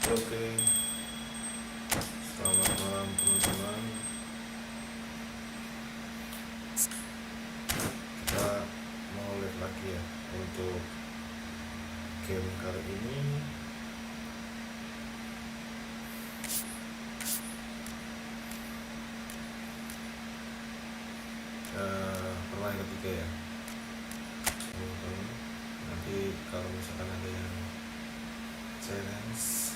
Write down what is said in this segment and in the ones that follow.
Oke, selamat malam teman-teman. Kita mau lihat lagi ya untuk game kali ini. Permainan ketiga ya teman-teman. Nanti kalau misalkan ada yang challenge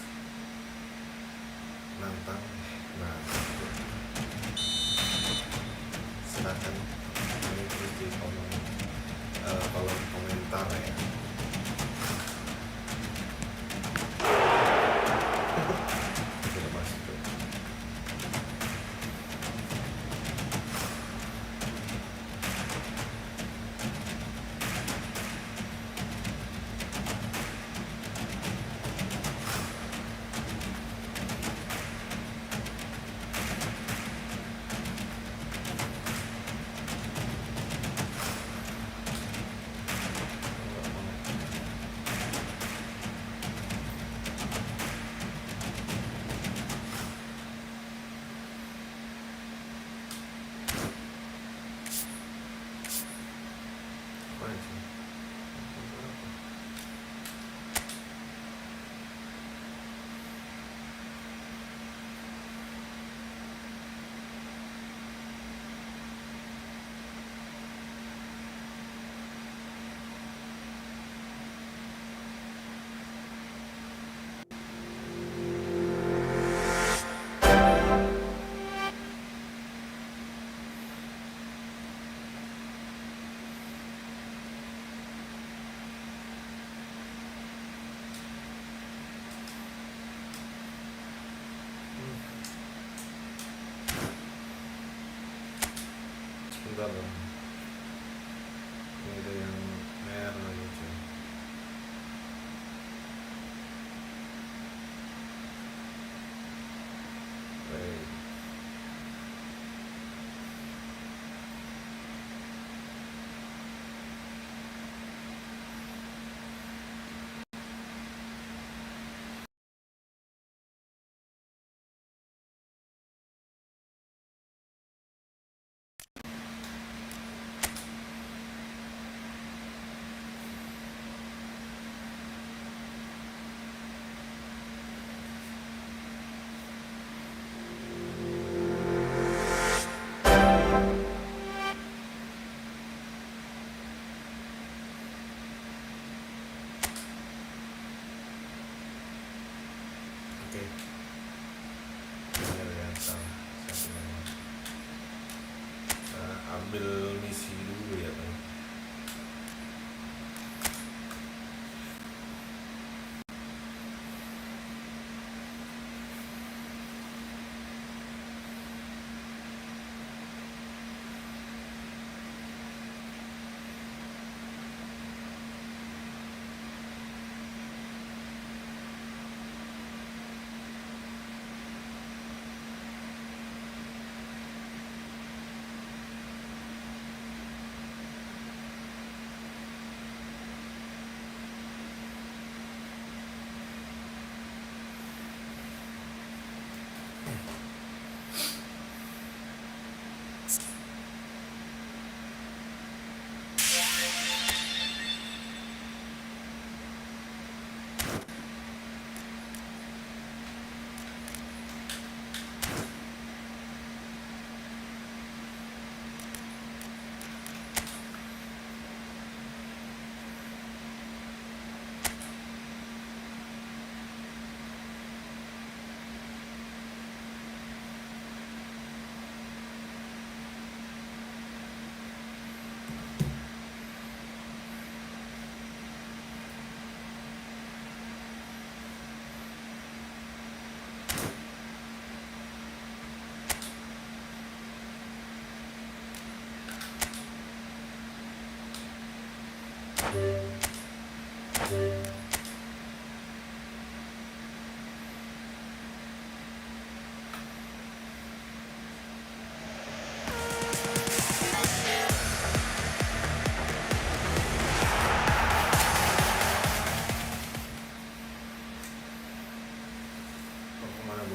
nantang, nah silakan menulis di kolom komentar ya. Sudah masuk tuh. Apaan sih? Sebentar dong. Ini ada yang merah lagi cuy. Baik. Oke. Ini ada yang salah. Satu nama. Saya ambil misi dulu ya Bang.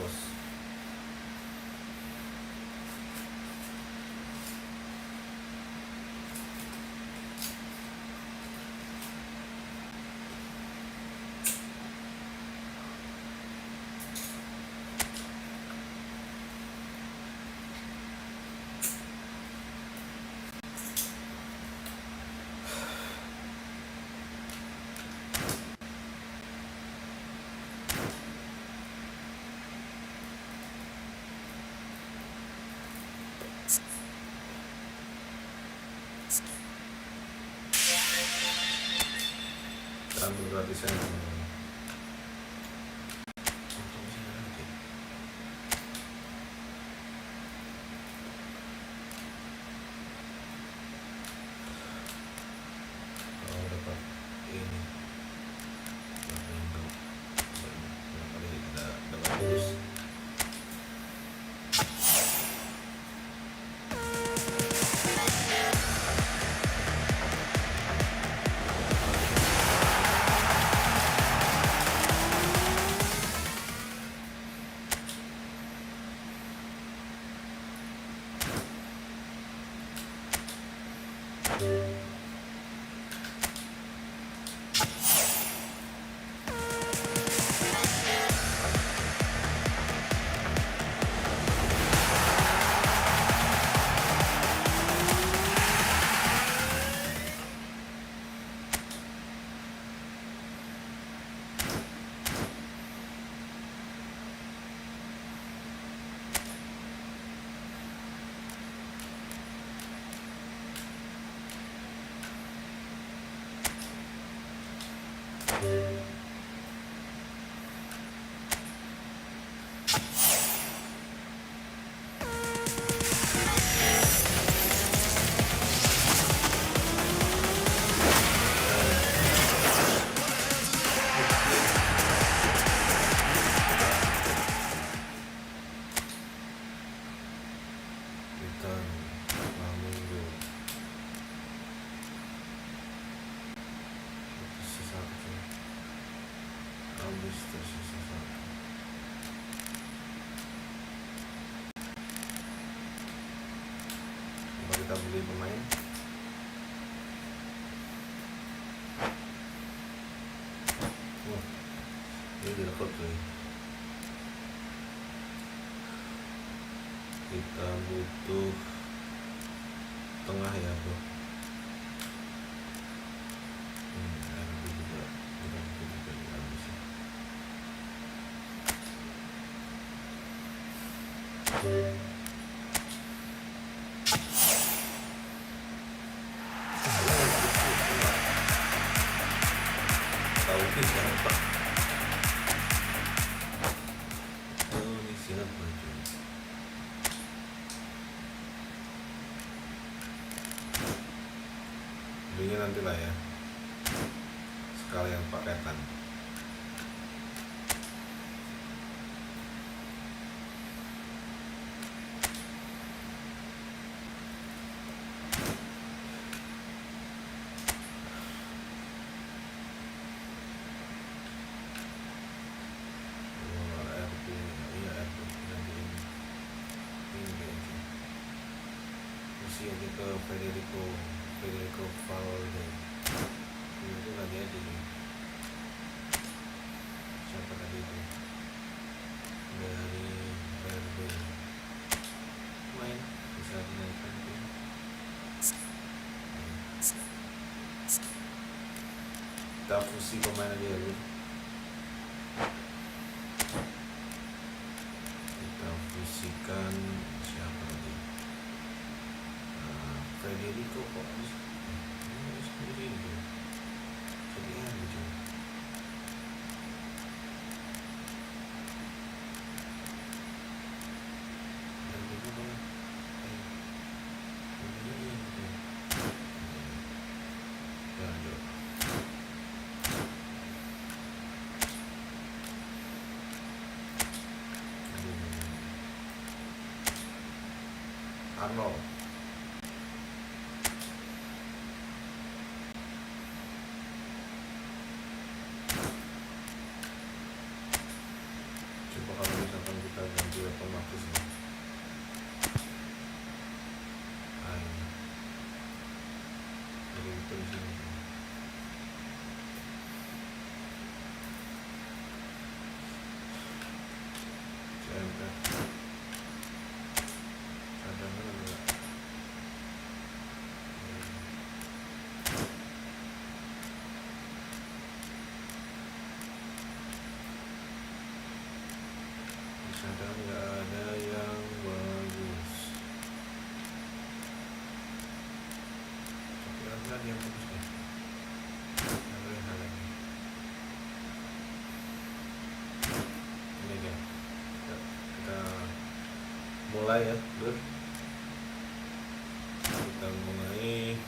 bos. Ambil gratisan. Kalau dapat ini kali dapat terus. Kita beli Bermain. Ini direkod tuh. Kita butuh tengah ya bro. Tahu sekarang Pak. Ini silat baju. Belinya nanti lah ya. Sekalian paketan. Aja ke Federico Valde itu nggak jadi nih. Siapa tadi itu dari Bermain main bisa dinaikkan tuh. Kita fusi pemain aja dulu. Kita fusikan siapa lagi? Federico kok harus sendiri gitu. Jadi gitu. Dan itu kan lanjut. Arnold. Coba kalau misalkan kita ganti otomatis ya. Jadi itu di sini. Kadang nggak ada yang bagus, tapi ada yang bagus deh. Ada yang hal ini dia. Kita mulai ya, Bro. Kita mulai.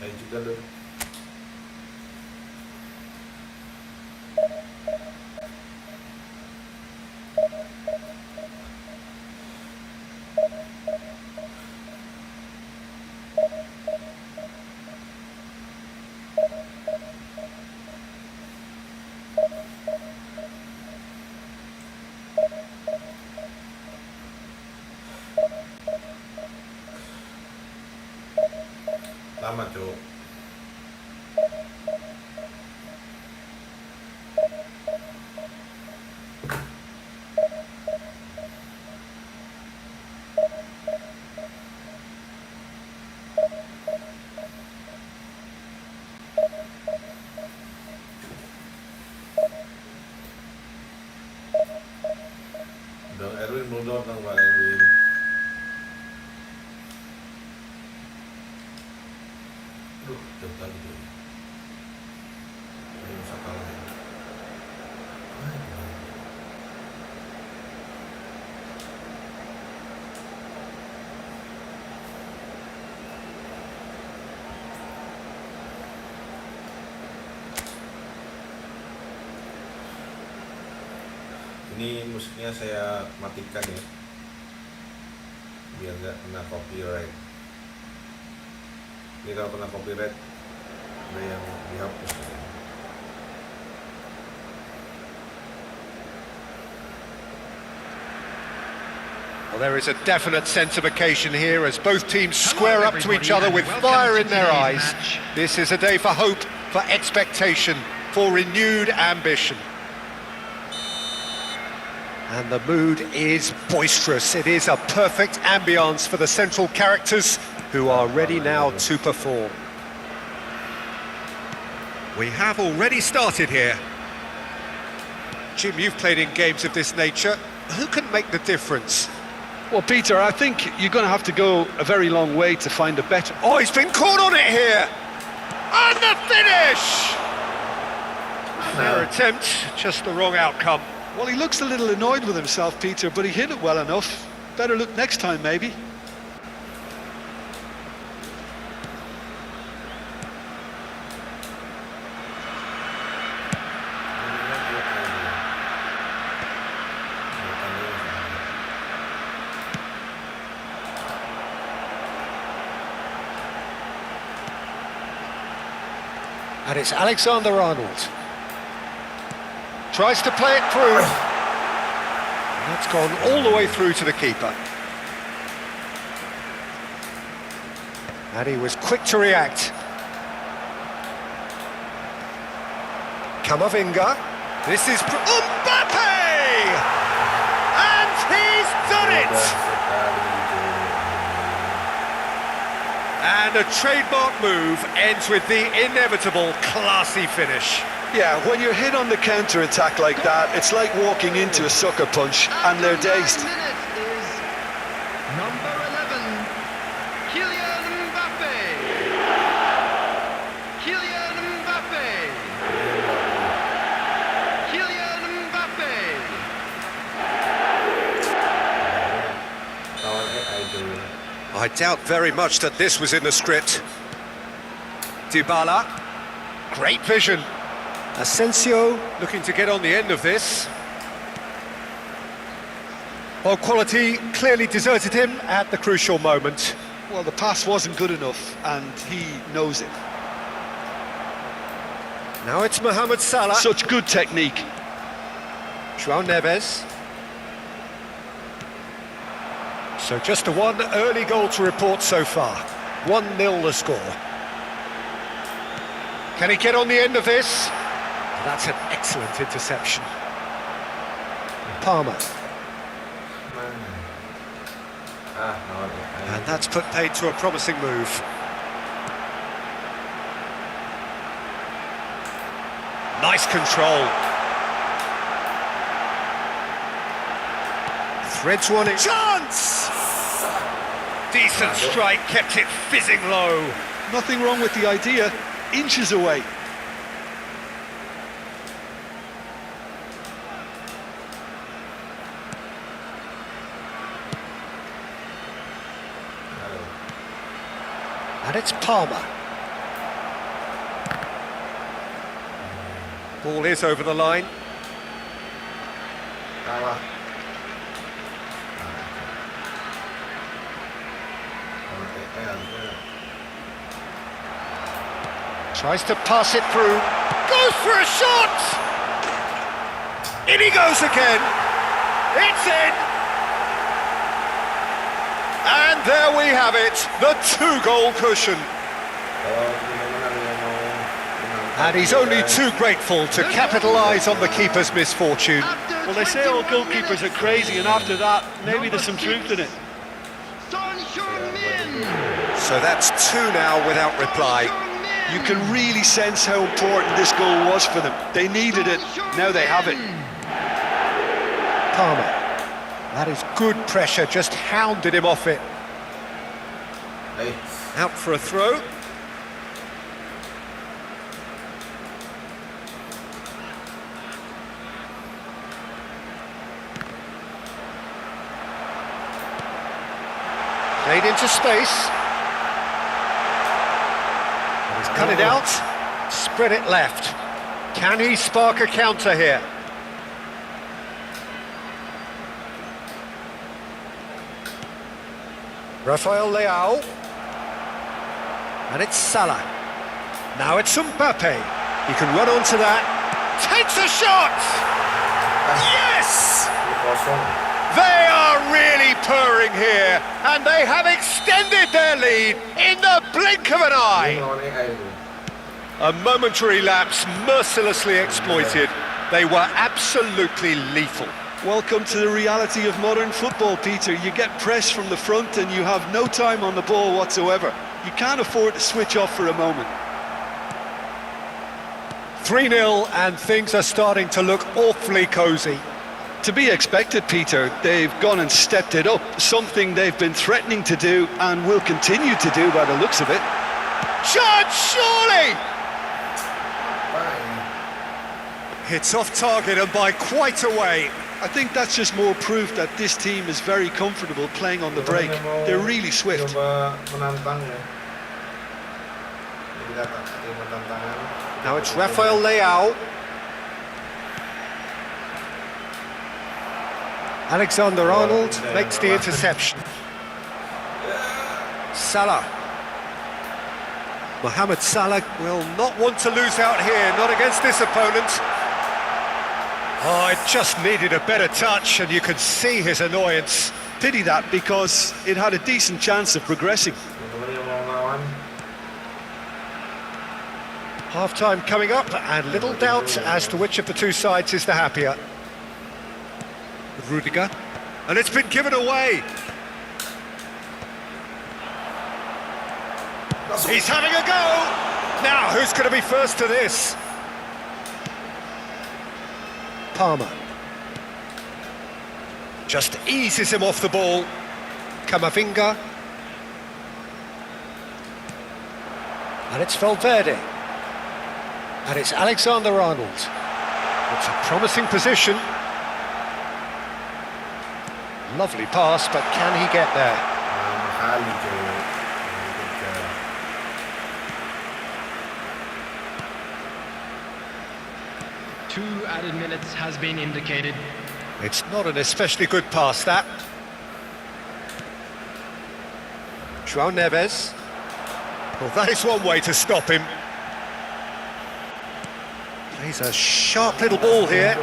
Hai juga Lur. Lama Cuk. Bang Erwin belum datang, Bang Erwin. Jauh lagi tuh. Ini bisa kalah ya. Ini musiknya saya matikan ya, biar nggak kena copyright. Ini kalau kena copyright ada yang dihapus. Well, there is a definite sense of occasion here as both teams square up to each other with fire in their eyes. This is a day for hope, for expectation, for renewed ambition. And the mood is boisterous. It is a perfect ambience for the central characters who are ready now to perform. We have already started here. Jim, you've played in games of this nature. Who can make the difference? Well, Peter, I think you're going to have to go a very long way to find a better... Oh, he's been caught on it here! And the finish! Their attempt, just the wrong outcome. Well, he looks a little annoyed with himself, Peter, but he hit it well enough. Better look next time, maybe. And it's Alexander-Arnold. Tries to play it through. And that's gone all the way through to the keeper. And he was quick to react. Camavinga. This is Mbappe! And he's done it! And a trademark move ends with the inevitable classy finish. Yeah, when you're hit on the counter-attack like that, it's like walking into a sucker punch and they're dazed. Minute is number 11, Kylian Mbappe. Kylian Mbappe. doubt very much that this was in the script. Dybala, great vision. Asensio looking to get on the end of this. Well, quality clearly deserted him at the crucial moment. Well, the pass wasn't good enough, and he knows it. Now it's Mohamed Salah. Such good technique. João Neves. So just one early goal to report so far. 1-0 the score. Can he get on the end of this? That's an excellent interception. Palmer. And that's put paid to a promising move. Nice control. Threads one in. Chance! Decent strike, kept it fizzing low. Nothing wrong with the idea. Inches away. And it's Palmer. Ball is over the line. Tries to pass it through. Goes for a shot! In he goes again. It's in! And there we have it, the 2-goal cushion. And he's only too grateful to capitalise on the keeper's misfortune. Well, they say all goalkeepers are crazy, and after that, maybe there's some truth in it. So that's 2 now without reply. You can really sense how important this goal was for them. They needed it, now they have it. Palmer. That is good pressure, just hounded him off it. Out for a throw. Played into space. He's cut it out, spread it left. Can he spark a counter here? Rafael Leao. And it's Salah. Now it's Mbappe. He can run onto that. Takes a shot! Yes! They are really purring here, and they have extended their lead in the blink of an eye. A momentary lapse mercilessly exploited. They were absolutely lethal. Welcome to the reality of modern football, Peter. You get pressed from the front and you have no time on the ball whatsoever. You can't afford to switch off for a moment. 3-0 and things are starting to look awfully cosy. To be expected, Peter. They've gone and stepped it up, something they've been threatening to do and will continue to do by the looks of it. Chance, surely! It's off target and by quite a way. I think that's just more proof that this team is very comfortable playing on the break. They're really swift. Now it's Rafael Leao. Alexander-Arnold makes the interception. Salah. Mohamed Salah will not want to lose out here, not against this opponent. Oh, it just needed a better touch, and you could see his annoyance. Pity that, because it had a decent chance of progressing. Half-time coming up, and little doubt as to which of the two sides is the happier. Rudiger, and it's been given away. He's having a go! Now, who's going to be first to this? Palmer. Just eases him off the ball. Camavinga. And it's Valverde. And it's Alexander-Arnold. It's a promising position. Lovely pass, but can he get there? 2 added minutes has been indicated. It's not an especially good pass, that. João Neves. Well, that is one way to stop him. Plays a sharp little ball here.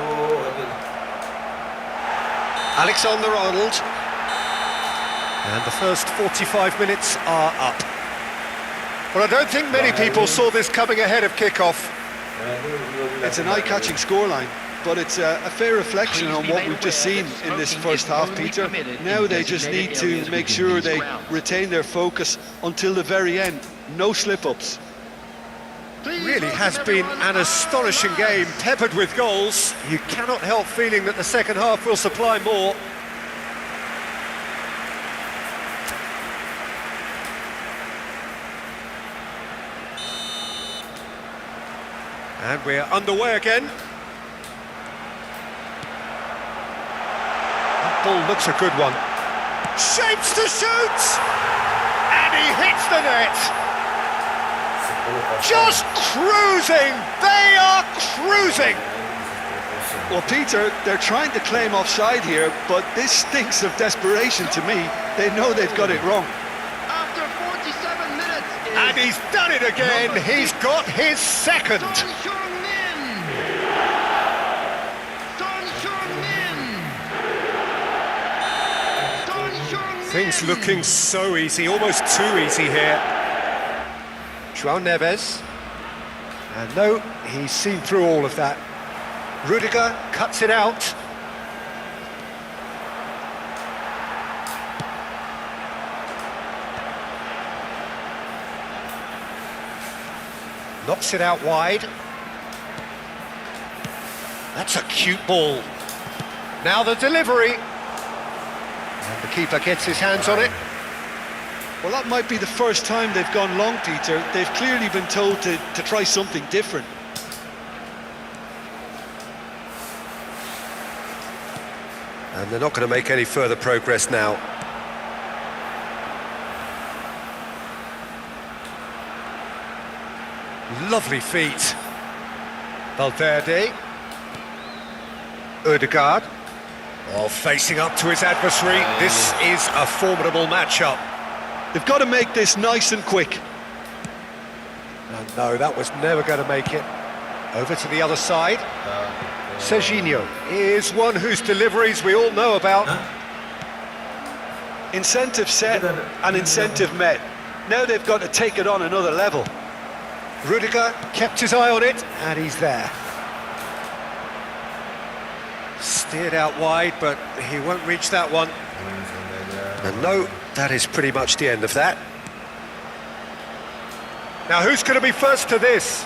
Alexander-Arnold. And the first 45 minutes are up. Well, I don't think many people saw this coming ahead of kick-off. It's an eye-catching scoreline, but it's a fair reflection on what we've just seen in this first half, Peter. Now they just need to make sure they retain their focus until the very end. No slip-ups. Really has been an astonishing game, peppered with goals. You cannot help feeling that the second half will supply more. And we're underway again. That ball looks a good one. Shapes to shoot! And he hits the net! Just cruising! They are cruising! Well, Peter, they're trying to claim offside here, but this stinks of desperation to me. They know they've got it wrong. After 47 minutes is And he's done it again! He's got his second! Things looking so easy, almost too easy here. João Neves. And no, he's seen through all of that. Rudiger cuts it out. Knocks it out wide. That's a cute ball. Now the delivery. And the keeper gets his hands on it. Well, that might be the first time they've gone long, Peter. They've clearly been told to try something different. And they're not going to make any further progress now. Lovely feet. Valverde. Ødegaard. Oh, facing up to his adversary. This is a formidable matchup. They've got to make this nice and quick. And no, that was never going to make it. Over to the other side. Serginho is one whose deliveries we all know about. Incentive set and incentive met. Now they've got to take it on another level. Rudiger kept his eye on it, and he's there. Steered out wide, but he won't reach that one. And no, that is pretty much the end of that. Now who's going to be first to this?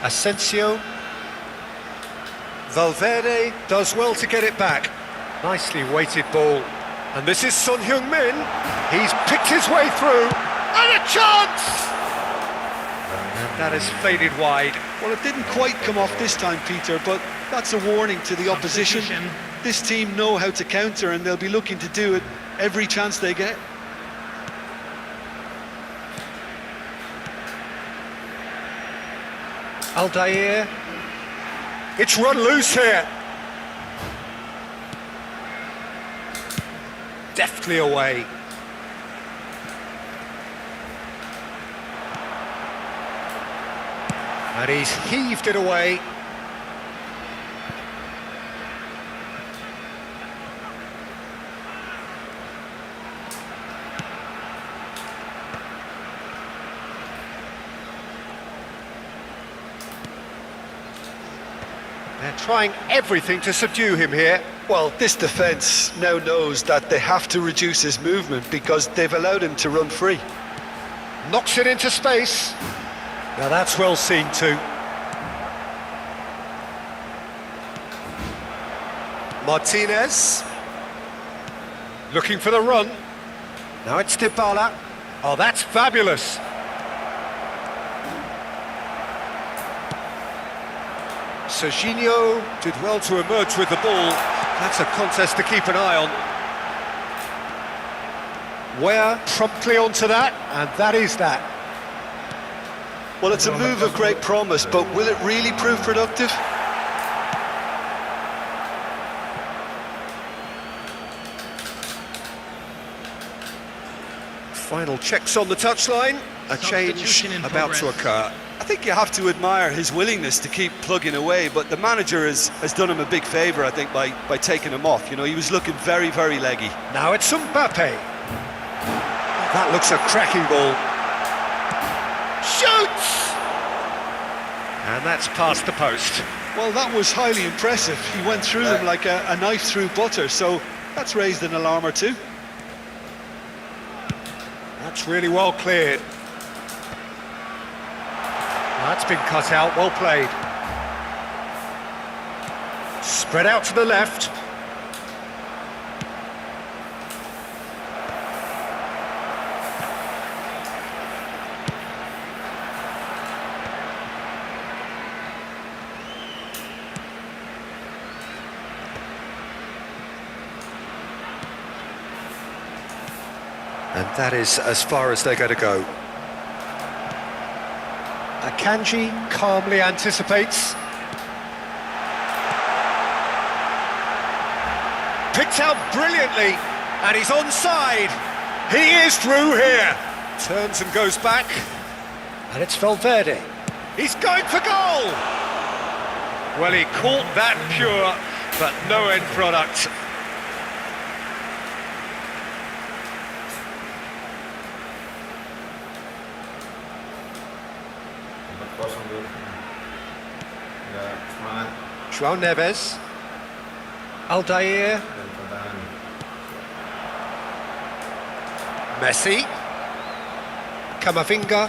Asensio. Valverde does well to get it back. Nicely weighted ball. And this is Son Heung-min. He's picked his way through. And a chance! And that has faded wide. Well, it didn't quite come off this time, Peter, but that's a warning to the opposition. This team know how to counter, and they'll be looking to do it every chance they get. Aldair. It's run loose here. Deftly away. And he's heaved it away. They're trying everything to subdue him here. Well, this defence now knows that they have to reduce his movement because they've allowed him to run free. Knocks it into space. Now that's well seen too. Martinez. Looking for the run. Now it's Dybala. Oh, that's fabulous. Serginho did well to emerge with the ball. That's a contest to keep an eye on. Ware promptly onto that, and that is that. Well, it's a move of great promise, but will it really prove productive? Final checks on the touchline. A change Substitution in about to progress. occur. I think you have to admire his willingness to keep plugging away, but the manager has done him a big favour, I think, by taking him off. You know, he was looking very, very leggy. Now it's Mbappe. That looks a cracking ball. Shoots! And that's past the post. Well, that was highly impressive. He went through them like a knife through butter, so that's raised an alarm or two. That's really well cleared. That's been cut out, well played. Spread out to the left. And that is as far as they're going to go. Akanji calmly anticipates. Picked out brilliantly, and he's onside. He is through here. Turns and goes back. And it's Valverde. He's going for goal! Well, he caught that pure, but no end product. Kosong dulu. Nggak semangat. João Neves. Aldair. Dan tantangan. Messi. Camavinga.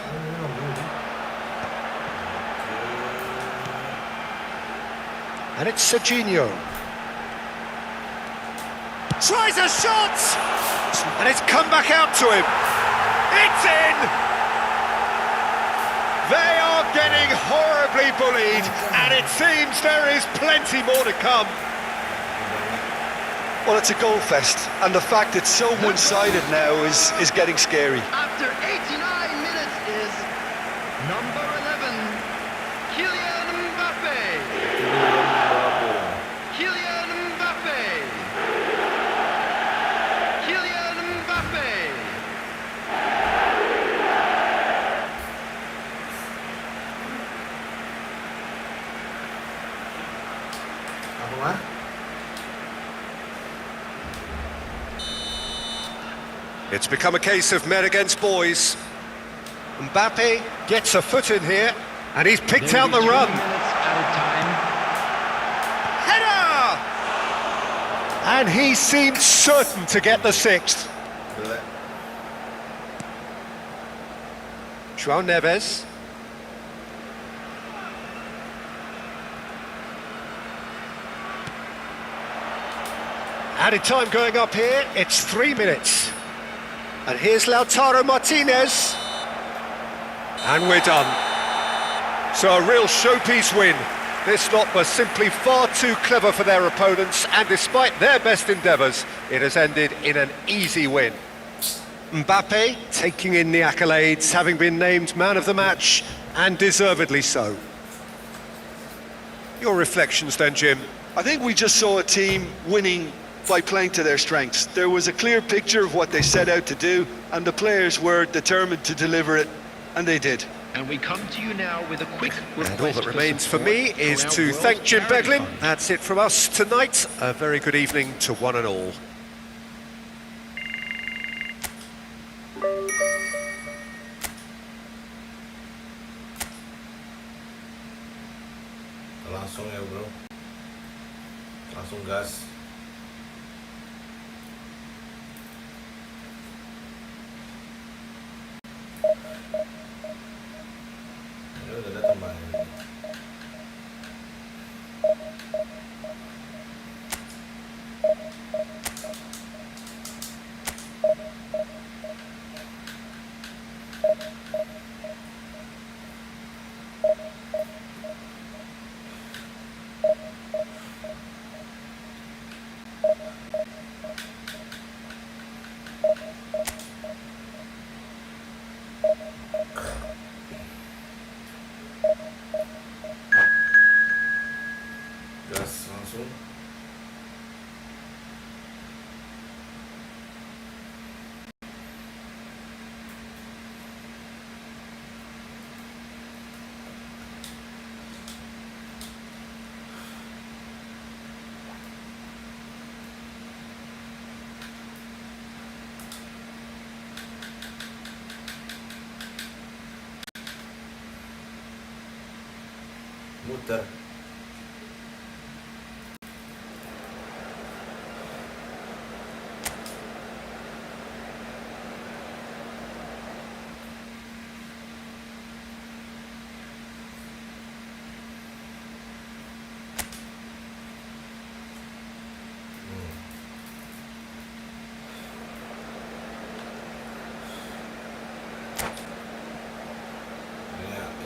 And it's Serginho. Tries a shot! And it's come back out to him. It's in! They are getting horribly bullied, and it seems there is plenty more to come. Well, it's a goal fest, and the fact it's so one-sided now is getting scary. After 89 minutes is number 11, Kylian Mbappe. Kylian Mbappe. Kylian Mbappe. Apa mah? It's become a case of men against boys. Mbappe gets a foot in here, and he's picked out the run. Minutes at a time. Header! And he seemed certain to get the sixth. Jelek. João Neves. Added time going up here, it's 3 minutes. And here's Lautaro Martinez. And we're done. So a real showpiece win. This lot was simply far too clever for their opponents, and despite their best endeavours, it has ended in an easy win. Mbappe taking in the accolades, having been named man of the match, and deservedly so. Your reflections then, Jim? I think we just saw a team winning by playing to their strengths. There was a clear picture of what they set out to do, and the players were determined to deliver it, and they did. And we come to you now with a quick request. And all that for remains for support me is our to World thank Jim Charity Beglin. Fund. That's it from us tonight. A very good evening to one and all. Langsung ya bro. Langsung gas. Ini udah datang bang. muter.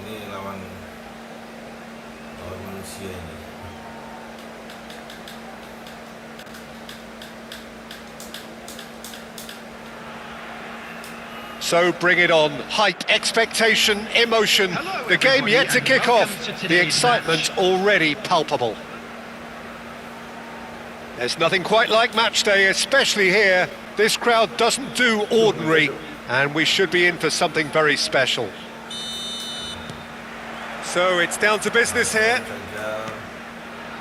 Ini lawan manusia ini. So bring it on. Hype, expectation, emotion. Hello, The game yet to everybody, kick and off. welcome to The today's excitement match. already palpable. There's nothing quite like match day, especially here. This crowd doesn't do ordinary, and we should be in for something very special. So it's down to business here. Saja.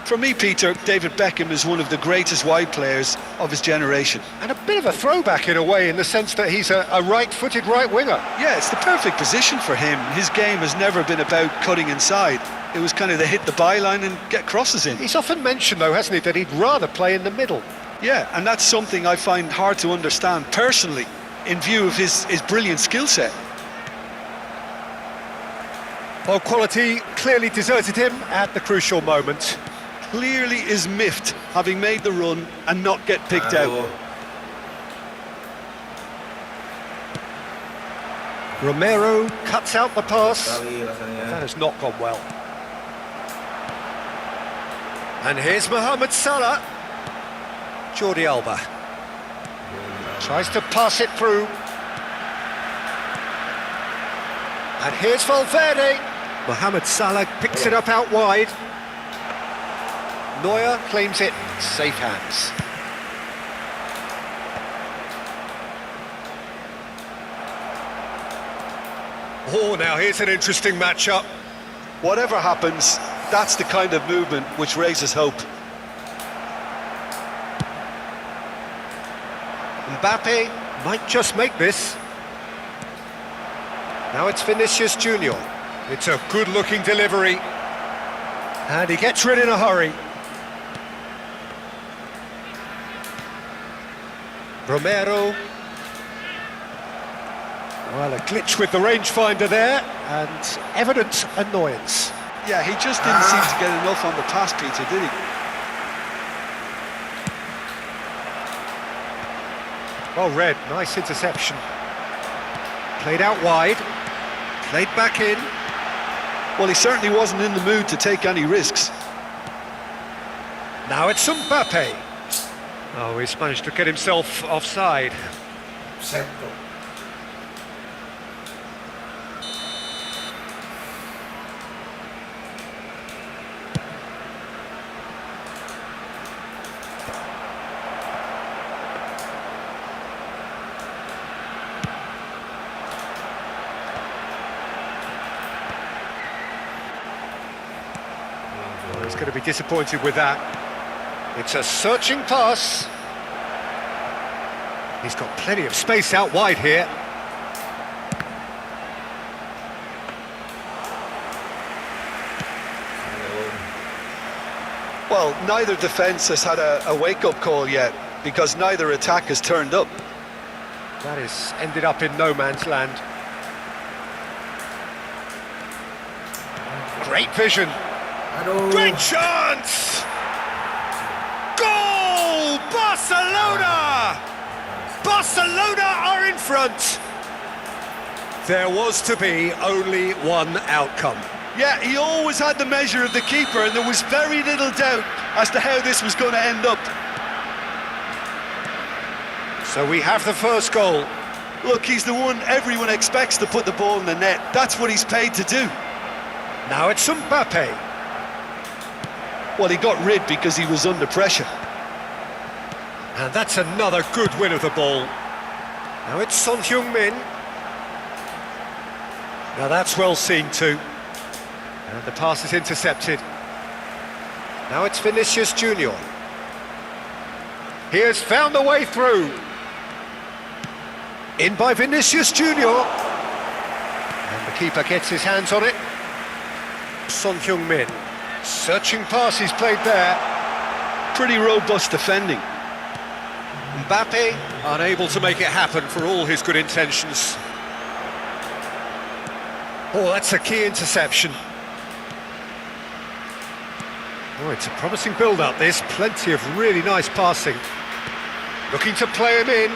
For me, Peter, David Beckham is one of the greatest wide players of his generation. And a bit of a throwback in a way, in the sense that he's a right-footed right winger. Yeah, it's the perfect position for him. His game has never been about cutting inside. It was kind of the hit the byline and get crosses in. He's often mentioned, though, hasn't he, that he'd rather play in the middle. Yeah, and that's something I find hard to understand personally, in view of his brilliant skill set. Well, quality clearly deserted him at the crucial moment. Clearly is miffed, having made the run and not get picked out. Aduh. Romero cuts out the pass. Kali rasanya. That has not gone well. And here's Mohamed Salah. Jordi Alba tries to pass it through. And here's Valverde. Mohamed Salah picks it up out wide. Neuer claims it. Safe hands. Oh, now here's an interesting matchup. Whatever happens, that's the kind of movement which raises hope. Mbappe might just make this. Now it's Vinicius Junior. It's a good-looking delivery. And he gets rid in a hurry. Romero. Well, a glitch with the rangefinder there, and evident annoyance. Yeah, he just didn't seem to get enough on the pass, Peter, did he? Well read, nice interception. Played out wide, played back in. Well, he certainly wasn't in the mood to take any risks. Now it's Mbappe. Oh, he's managed to get himself offside. Sector. He's going to be disappointed with that. It's a searching pass. He's got plenty of space out wide here. Well, neither defence has had a wake-up call yet, because neither attack has turned up. That has ended up in no man's land. Great vision. Aduh. Great chance! Goal! Barcelona! Barcelona are in front. There was to be only one outcome. Yeah, he always had the measure of the keeper, and there was very little doubt as to how this was going to end up. So we have the first goal. Look, he's the one everyone expects to put the ball in the net. That's what he's paid to do. Now it's Mbappe. Well, he got rid because he was under pressure. And that's another good win of the ball. Now it's Son Heung-min. Now that's well seen too. And the pass is intercepted. Now it's Vinicius Junior. He has found the way through. In by Vinicius Junior. And the keeper gets his hands on it. Son Heung-min. Searching pass he's played there. Pretty robust defending. Mbappe unable to make it happen for all his good intentions. Oh, that's a key interception. Oh, it's a promising build-up, this. Plenty of really nice passing. Looking to play him in.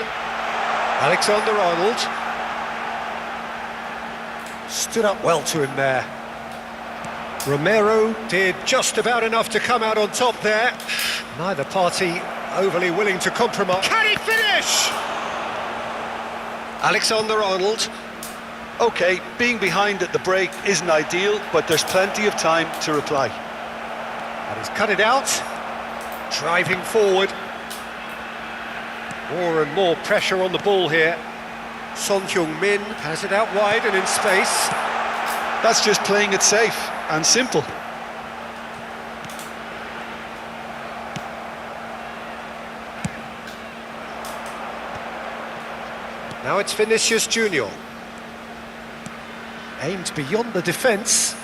Alexander-Arnold. Stood up well to him there. Romero did just about enough to come out on top there. Neither party overly willing to compromise. Can he finish? Alexander-Arnold. Okay, being behind at the break isn't ideal, but there's plenty of time to reply. And he's cut it out. Driving forward. More and more pressure on the ball here. Son Heung-min has it out wide and in space. That's just playing it safe and simple. Now it's Vinicius Junior. Aimed beyond the defence.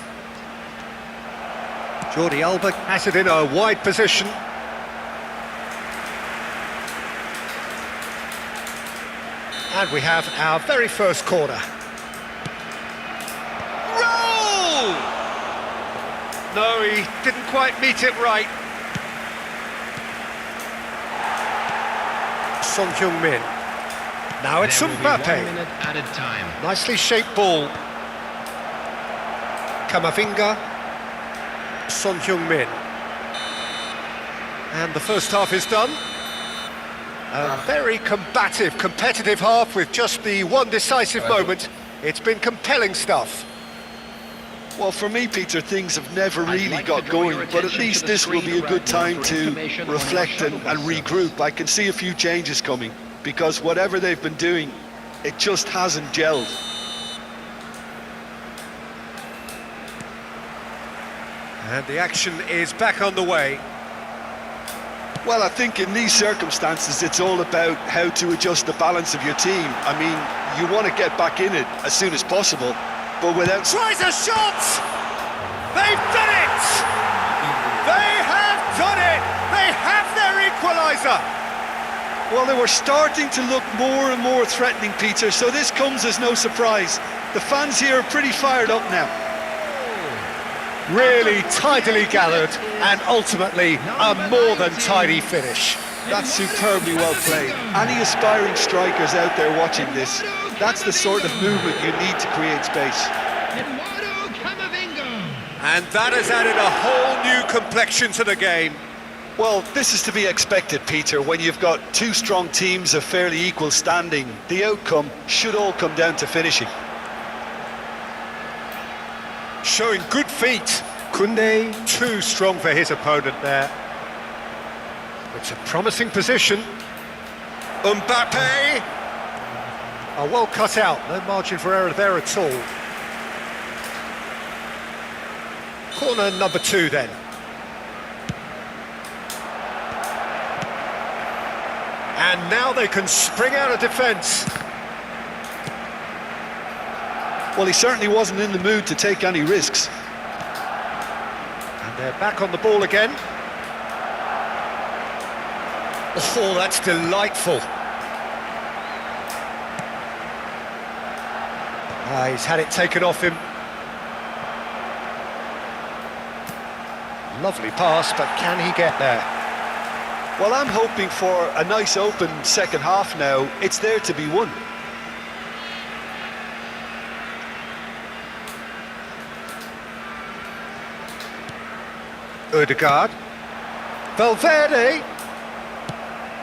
Jordi Alba has it in a wide position. And we have our very first corner. Roll! No, he didn't quite meet it right. Son Heung-min. Now it's There will be 1 Mbappe. minute at a time. Nicely shaped ball. Kamavinga. Son Heung-min. And the first half is done. A very combative, competitive half with just the one decisive moment. It's been compelling stuff. Well, for me, Peter, things have never I'd really like got to draw your going, but at attention least to the this will screen be a good right now time for to information on your reflect and shuttle bus. regroup. I can see a few changes coming, because whatever they've been doing, it just hasn't gelled. And the action is back on the way. Well, I think in these circumstances, it's all about how to adjust the balance of your team. I mean, you want to get back in it as soon as possible, but without... Tries a shot! They've done it! They have done it! They have their equaliser! Well, they were starting to look more and more threatening, Peter, so this comes as no surprise. The fans here are pretty fired up now. Really tidily gathered and ultimately a more than tidy finish. That's superbly well played. Any aspiring strikers out there watching this, that's the sort of movement you need to create space. And that has added a whole new complexion to the game. Well, this is to be expected, Peter. When you've got two strong teams of fairly equal standing, the outcome should all come down to finishing. Showing good feet. Koundé too strong for his opponent there. It's a promising position. Mbappe. Oh, well cut out. No margin for error there at all. Corner number 2 then. And now they can spring out of defence. Well, he certainly wasn't in the mood to take any risks. And they're back on the ball again. Oh, that's delightful. He's had it taken off him. Lovely pass, but can he get there? Well, I'm hoping for a nice open second half now. It's there to be won. Ødegaard. Valverde.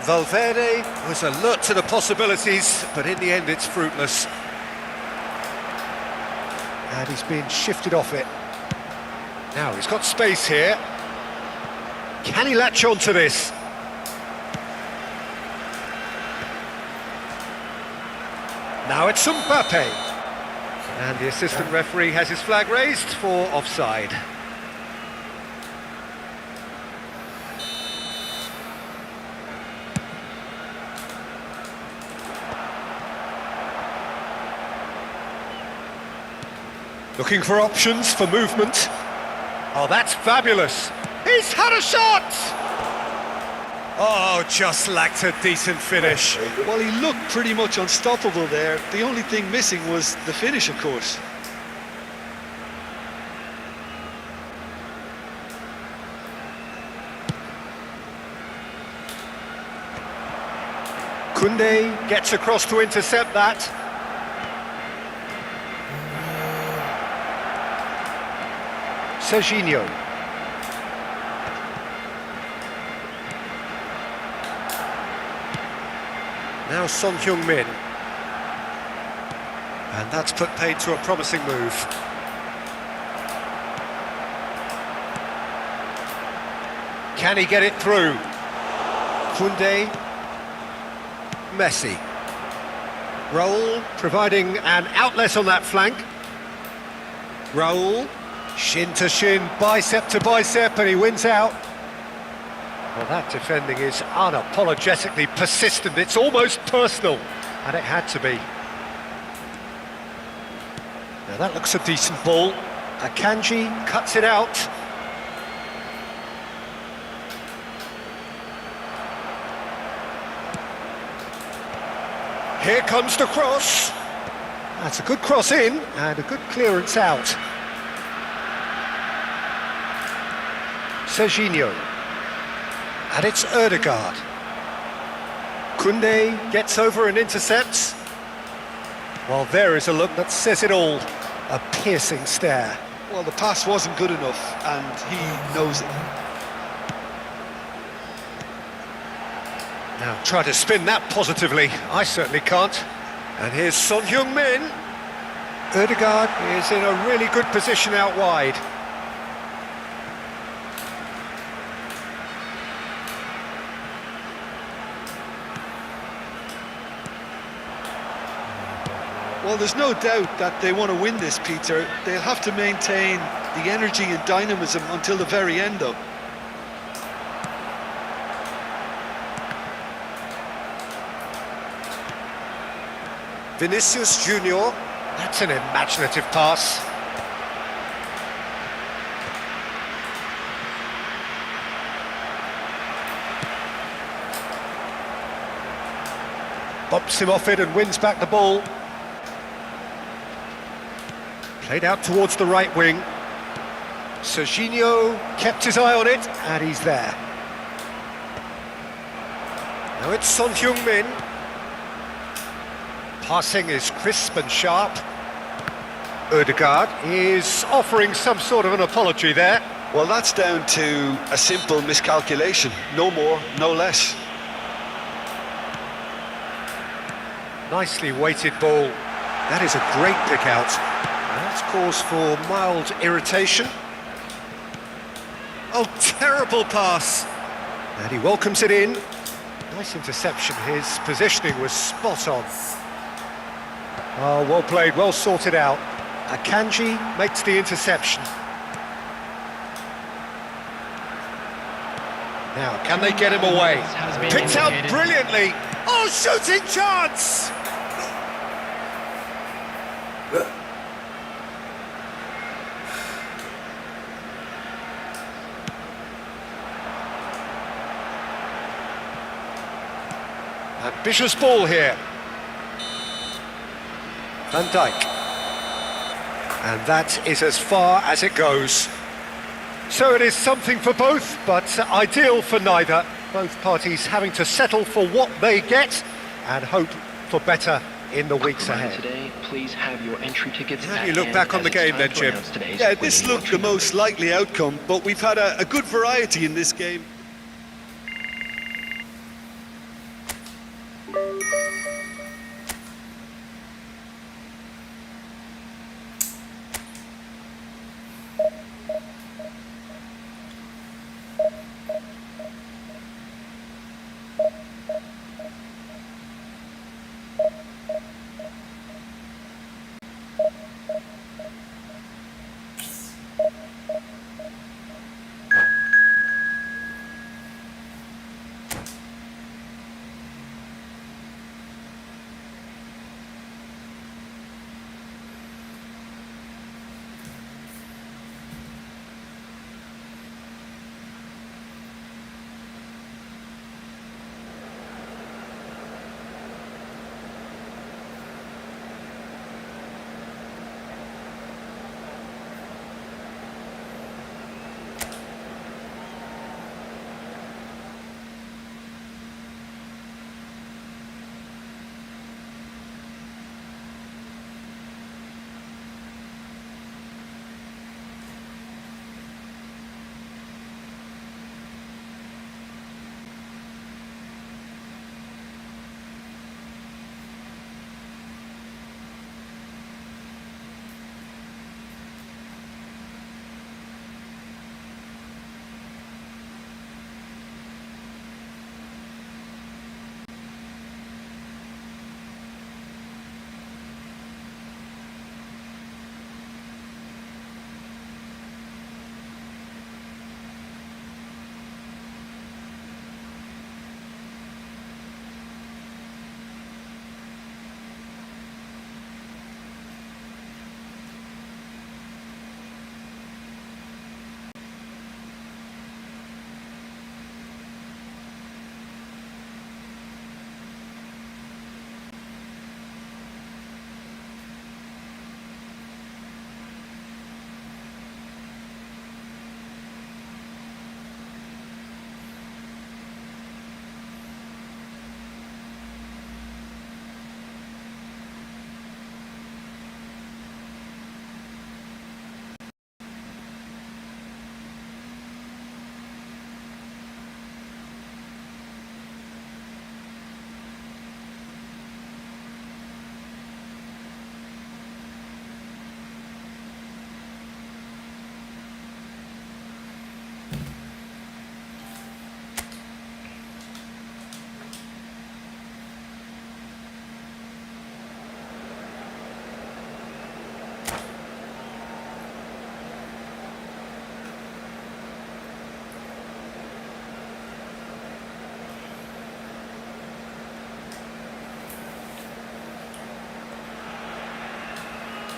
Valverde was alert to the possibilities, but in the end it's fruitless. And he's been shifted off it. Now he's got space here. Can he latch on to this? Now it's Mbappe. And the assistant referee has his flag raised for offside. Looking for options for movement. Oh, that's fabulous. He's had a shot! Oh, just lacked a decent finish. Well, he looked pretty much unstoppable there. The only thing missing was the finish, of course. Koundé gets across to intercept that. Serginho. Now Son Heung-min. And that's put paid to a promising move. Can he get it through? Koundé. Messi. Raul providing an outlet on that flank. Raul, shin to shin, bicep to bicep, and he wins out. Well, that defending is unapologetically persistent. It's almost personal, and it had to be. Now that looks a decent ball. Akanji cuts it out. Here comes the cross. That's a good cross in and a good clearance out. Serginho. And it's Ødegaard. Koundé gets over and intercepts. Well, there is a look that says it all. A piercing stare. Well, the pass wasn't good enough, and he knows it. Now, try to spin that positively. I certainly can't. And here's Son Heung-min. Ødegaard is in a really good position out wide. Well, there's no doubt that they want to win this, Peter. They'll have to maintain the energy and dynamism until the very end, though. Vinicius Junior. That's an imaginative pass. Bumps him off it and wins back the ball. Played out towards the right wing. Serginho kept his eye on it, and he's there. Now it's Son Heung-min. Passing is crisp and sharp. Ødegaard is offering some sort of an apology there. Well, that's down to a simple miscalculation. No more, no less. Nicely weighted ball. That is a great pick out. And that's cause for mild irritation. Oh, terrible pass. And he welcomes it in. Nice interception. His positioning was spot on. Oh, well played, well sorted out. Akanji makes the interception. Now, can they get him away? Picked out brilliantly. Oh, shooting chance! Ambitious ball here. Van Dijk. And that is as far as it goes. So it is something for both, but ideal for neither. Both parties having to settle for what they get and hope for better in the weeks ahead. Today, please have your entry tickets. How do you look back on the game then, Jim? Yeah, this looked the most likely outcome, but we've had a good variety in this game.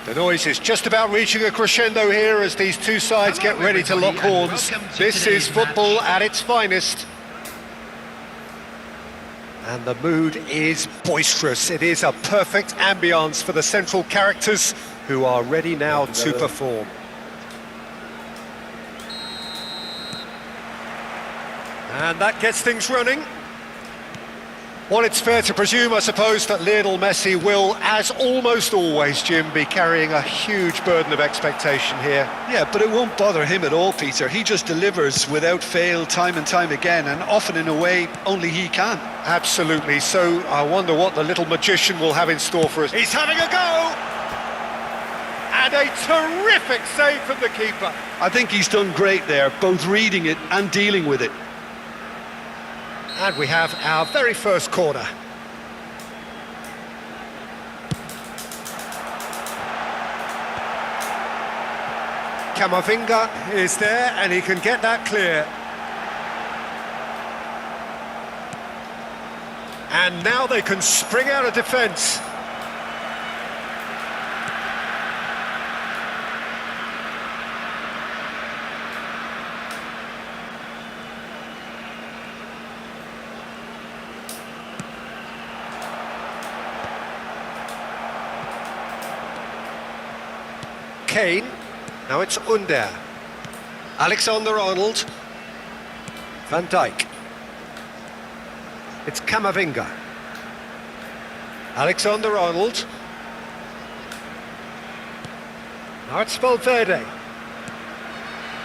The noise is just about reaching a crescendo here as these two sides get ready to lock horns. This is football at its finest. And the mood is boisterous. It is a perfect ambience for the central characters who are ready now to perform. And that gets things running. Well, it's fair to presume, I suppose, that Lionel Messi will, as almost always, Jim, be carrying a huge burden of expectation here. Yeah, but it won't bother him at all, Peter. He just delivers without fail time and time again, and often in a way only he can. Absolutely. So I wonder what the little magician will have in store for us. He's having a go! And a terrific save from the keeper. I think he's done great there, both reading it and dealing with it. And we have our very first corner. Camavinga is there and he can get that clear. And now they can spring out of defence. Kane, now it's Under, Alexander-Arnold, Van Dijk, it's Camavinga, Alexander-Arnold, now it's Valverde.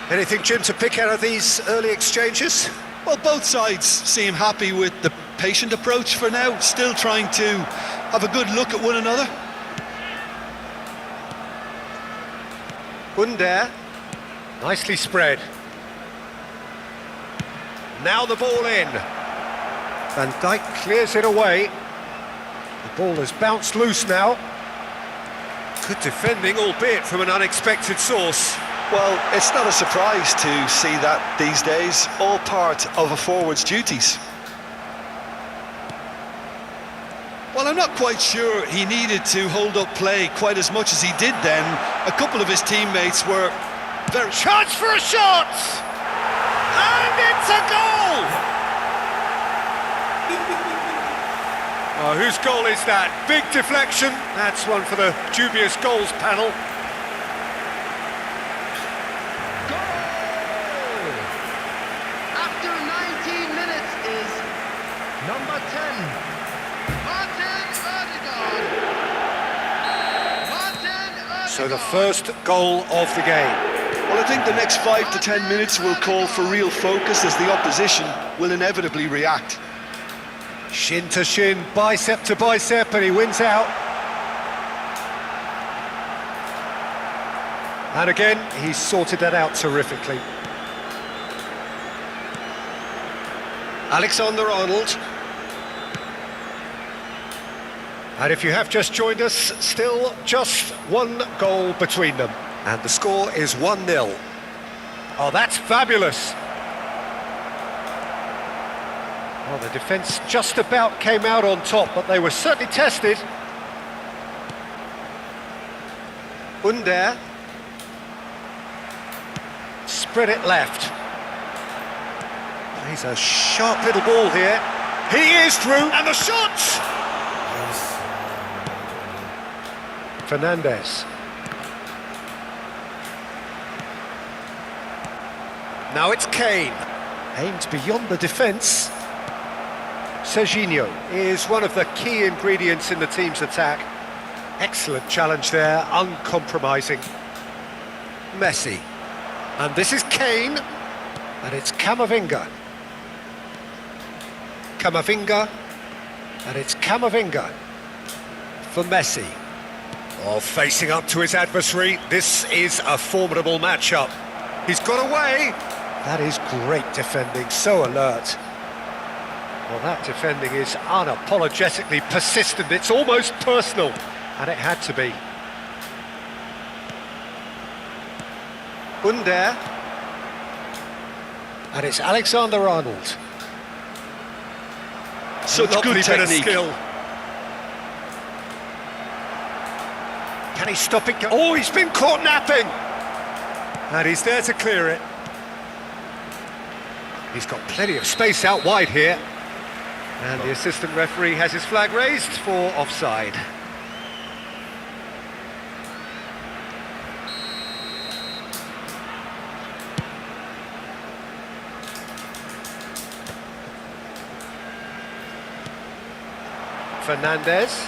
Anything, Jim, to pick out of these early exchanges? Well, both sides seem happy with the patient approach for now, still trying to have a good look at one another. Under, nicely spread. Now the ball in. Van Dijk clears it away. The ball has bounced loose now. Good defending, albeit from an unexpected source. Well, it's not a surprise to see that these days, all part of a forward's duties. Well, I'm not quite sure he needed to hold up play quite as much as he did then. A couple of his teammates were very... Chance for a shot! And it's a goal! Oh, whose goal is that? Big deflection. That's one for the dubious goals panel. Goal! After 19 minutes is number 10. So the first goal of the game. Well, I think the next 5 to 10 minutes will call for real focus as the opposition will inevitably react. Shin to shin, bicep to bicep, and he wins out. And again, he's sorted that out terrifically. Alexander-Arnold. And if you have just joined us, still just one goal between them. And the score is 1-0. Oh, that's fabulous. Well, the defence just about came out on top, but they were certainly tested. Under. Spread it left. He's a sharp little ball here. He is through, and the shot! Fernandez. Now it's Kane. Aims beyond the defence. Serginho is one of the key ingredients in the team's attack. Excellent challenge there, uncompromising. Messi. And this is Kane. And it's Camavinga. Camavinga. And it's Camavinga. For Messi. Oh, facing up to his adversary, this is a formidable matchup. He's got away. That is great defending, so alert. Well, that defending is unapologetically persistent. It's almost personal, and it had to be. Under. And it's Alexander-Arnold. Such good technique. Skill. Can he stop it? Oh, he's been caught napping! And he's there to clear it. He's got plenty of space out wide here. And the assistant referee has his flag raised for offside. Fernandez.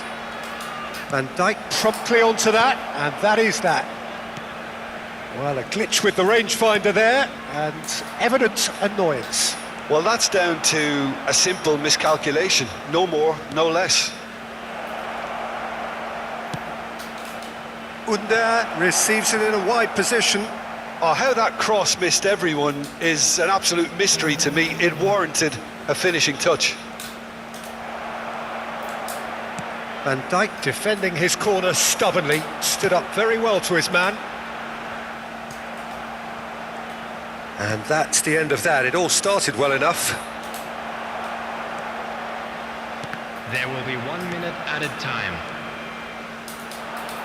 Van Dijk promptly onto that, and that is that. Well, a glitch with the rangefinder there, and evident annoyance. Well, that's down to a simple miscalculation. No more, no less. Under receives it in a wide position. Oh, how that cross missed everyone is an absolute mystery to me. It warranted a finishing touch. Van Dijk defending his corner stubbornly, stood up very well to his man. And that's the end of that. It all started well enough. There will be 1 minute added time.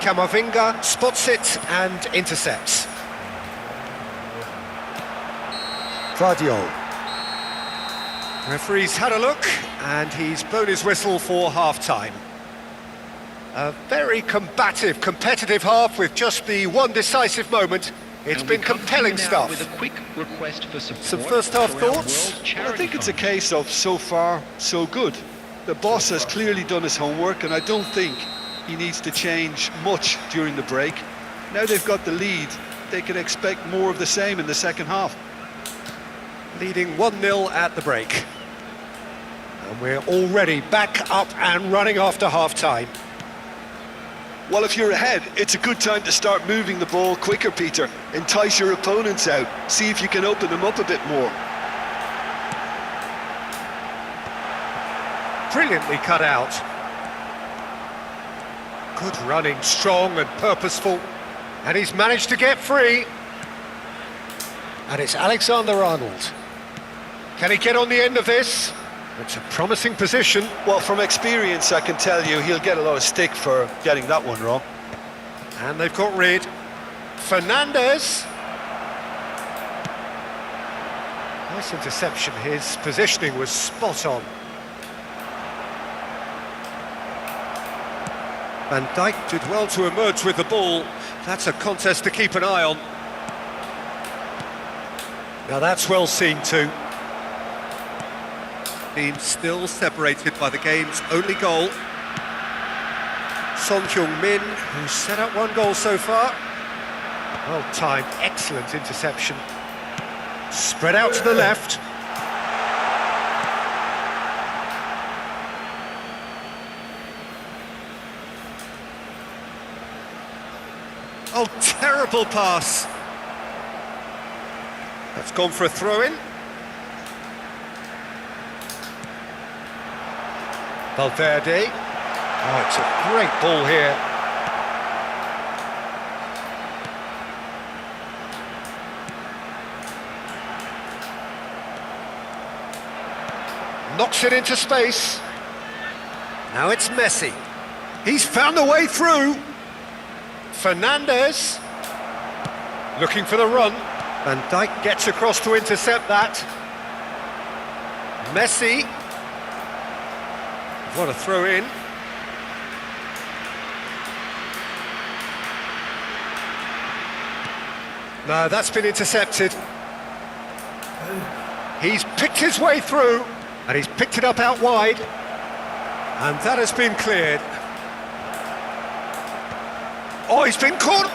Camavinga spots it and intercepts. Guardiola. Referee's had a look and he's blown his whistle for half-time. A very combative, competitive half with just the one decisive moment. It's And been we come to you compelling now stuff. With a quick request for support. Some first-half for our thoughts? World Well, Charity I think it's a Fund. case of so far, so good. The boss has clearly done his homework, and I don't think he needs to change much during the break. Now they've got the lead, they can expect more of the same in the second half. Leading 1-0 at the break. And we're already back up and running after half-time. Well, if you're ahead, it's a good time to start moving the ball quicker, Peter. Entice your opponents out, see if you can open them up a bit more. Brilliantly cut out. Good running, strong and purposeful. And he's managed to get free. And it's Alexander-Arnold. Can he get on the end of this? It's a promising position. Well, from experience, I can tell you he'll get a lot of stick for getting that one wrong. And they've got rid. Fernandez. Nice interception. His positioning was spot on. Van Dijk did well to emerge with the ball. That's a contest to keep an eye on. Now that's well seen too. Team still separated by the game's only goal. Son Heung-min, who's set up one goal so far. Well timed, excellent interception. Spread out to the left. Oh, terrible pass. That's gone for a throw-in. Valverde. Oh, it's a great ball here. Knocks it into space. Now it's Messi. He's found a way through. Fernandez. Looking for the run. Van Dijk gets across to intercept that. Messi. What a throw in. No, that's been intercepted. He's picked his way through, and he's picked it up out wide. And that has been cleared. Oh, he's been caught.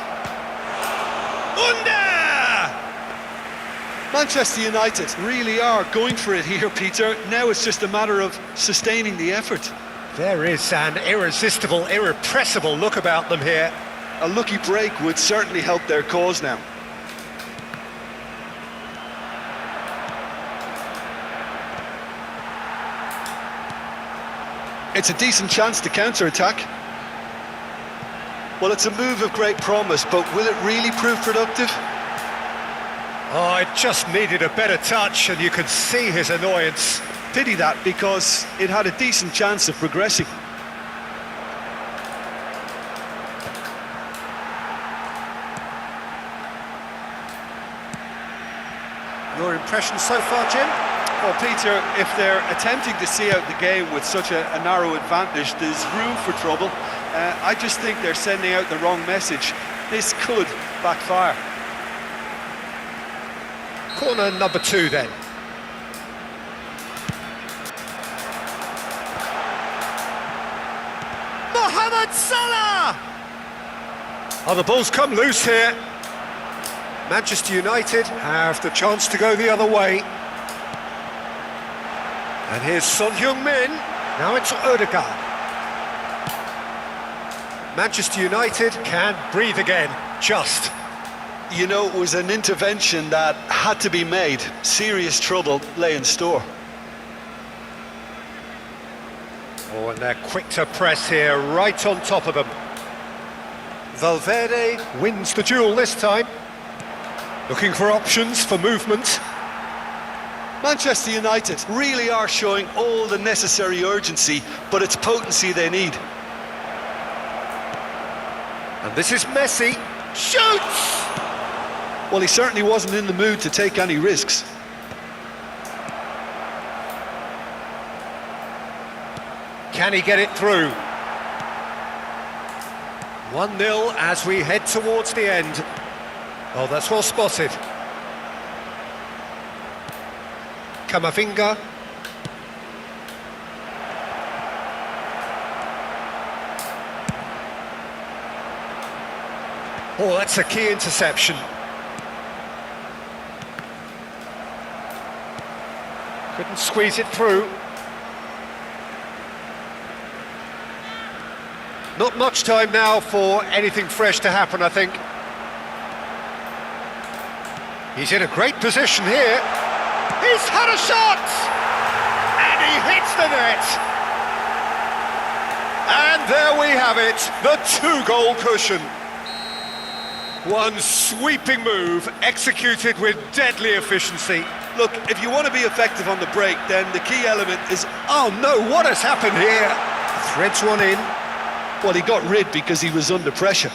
Under! Manchester United really are going for it here, Peter. Now it's just a matter of sustaining the effort. There is an irresistible, irrepressible look about them here. A lucky break would certainly help their cause now. It's a decent chance to counter-attack. Well, it's a move of great promise, but will it really prove productive? Oh, it just needed a better touch, and you could see his annoyance. Pity that, because it had a decent chance of progressing. Your impression so far, Jim? Well, Peter, if they're attempting to see out the game with such a narrow advantage, there's room for trouble. I just think they're sending out the wrong message. This could backfire. Corner number 2 then. Mohamed Salah! Oh, the ball's come loose here. Manchester United have the chance to go the other way. And here's Son Heung-min. Now it's Odegaard. Manchester United can breathe again, just. You know, it was an intervention that had to be made. Serious trouble lay in store. Oh, and they're quick to press here, right on top of them. Valverde wins the duel this time. Looking for options for movement. Manchester United really are showing all the necessary urgency, but it's potency they need. And this is Messi. Shoots! Well, he certainly wasn't in the mood to take any risks. Can he get it through? 1-0 as we head towards the end. Oh, that's well spotted. Kamavinga. Oh, that's a key interception. Couldn't squeeze it through. Not much time now for anything fresh to happen, I think. He's in a great position here. He's had a shot! And he hits the net! And there we have it, the 2-goal cushion. One sweeping move, executed with deadly efficiency. Look, if you want to be effective on the break, then the key element is... Oh no, what has happened here? Threads one in. Well, he got rid because he was under pressure.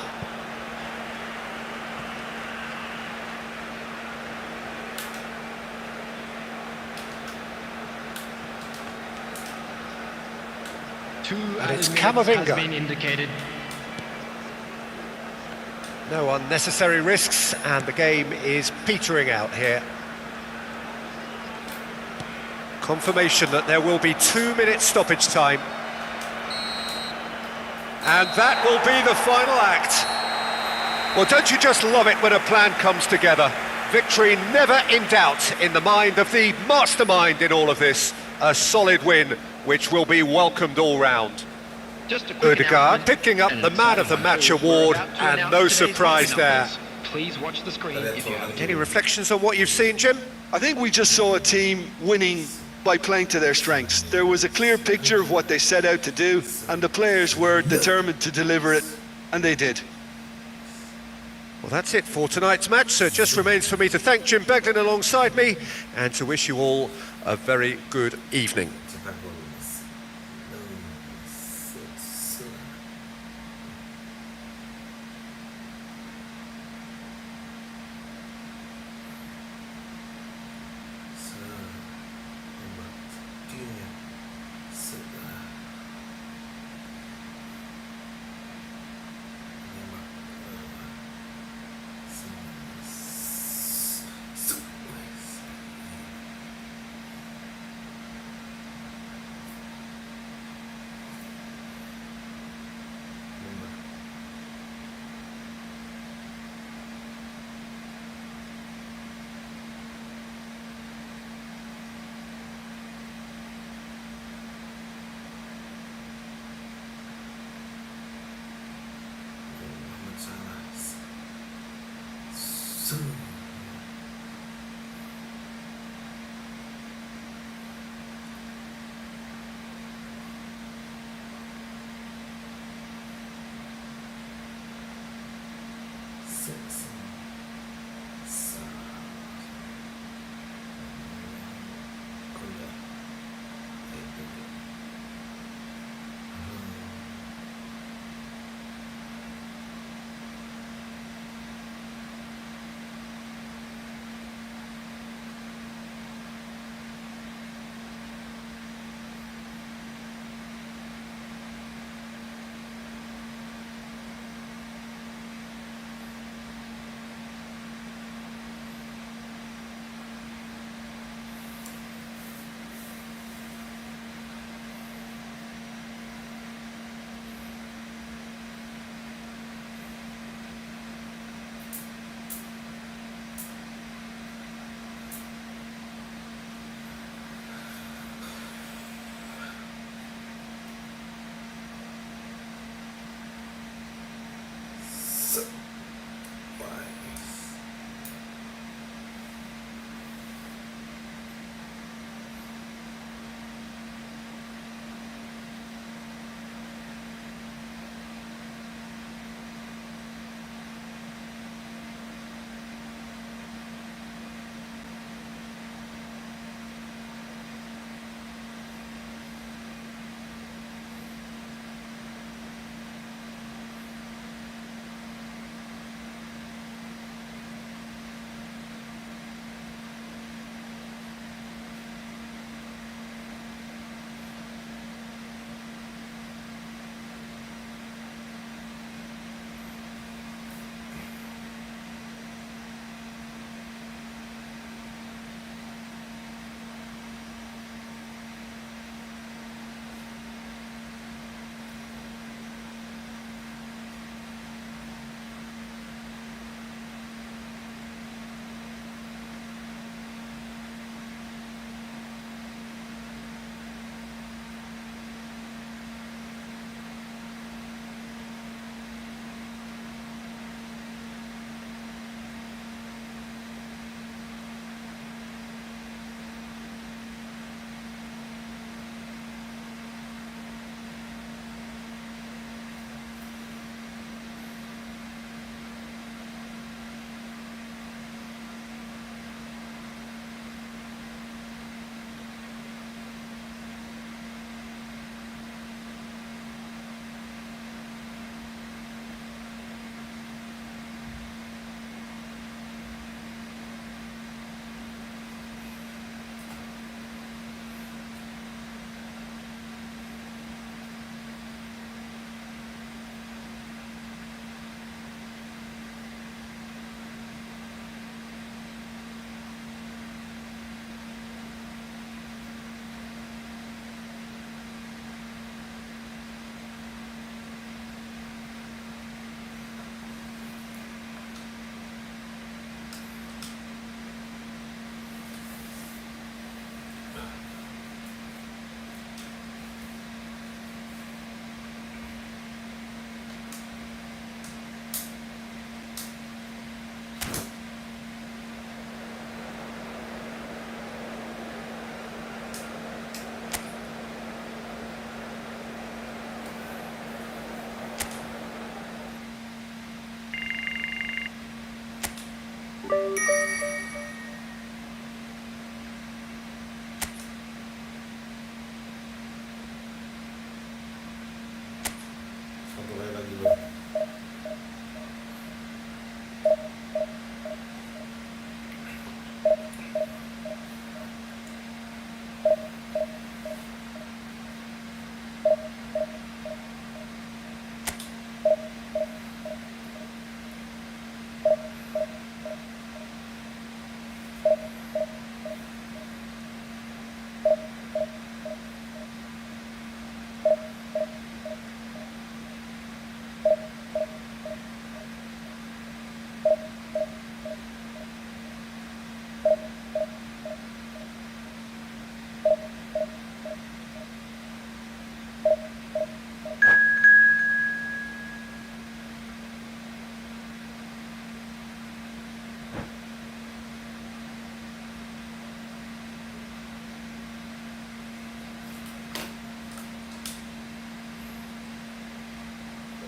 And it's Has Kamavinga. been indicated. No unnecessary risks, and the game is petering out here. Confirmation that there will be 2-minute stoppage time. And that will be the final act. Well, don't you just love it when a plan comes together? Victory never in doubt in the mind of the mastermind in all of this. A solid win, which will be welcomed all round. Just a quick Odegaard announcement. picking up An the Man of the Match exciting award, we're about to and announce no today's surprise lucky there. numbers. Please watch the screen if you have Any reflections on what you've seen, Jim? I think we just saw a team winning by playing to their strengths. There was a clear picture of what they set out to do, and the players were determined to deliver it, and they did. Well, that's it for tonight's match, so it just remains for me to thank Jim Beglin alongside me and to wish you all a very good evening.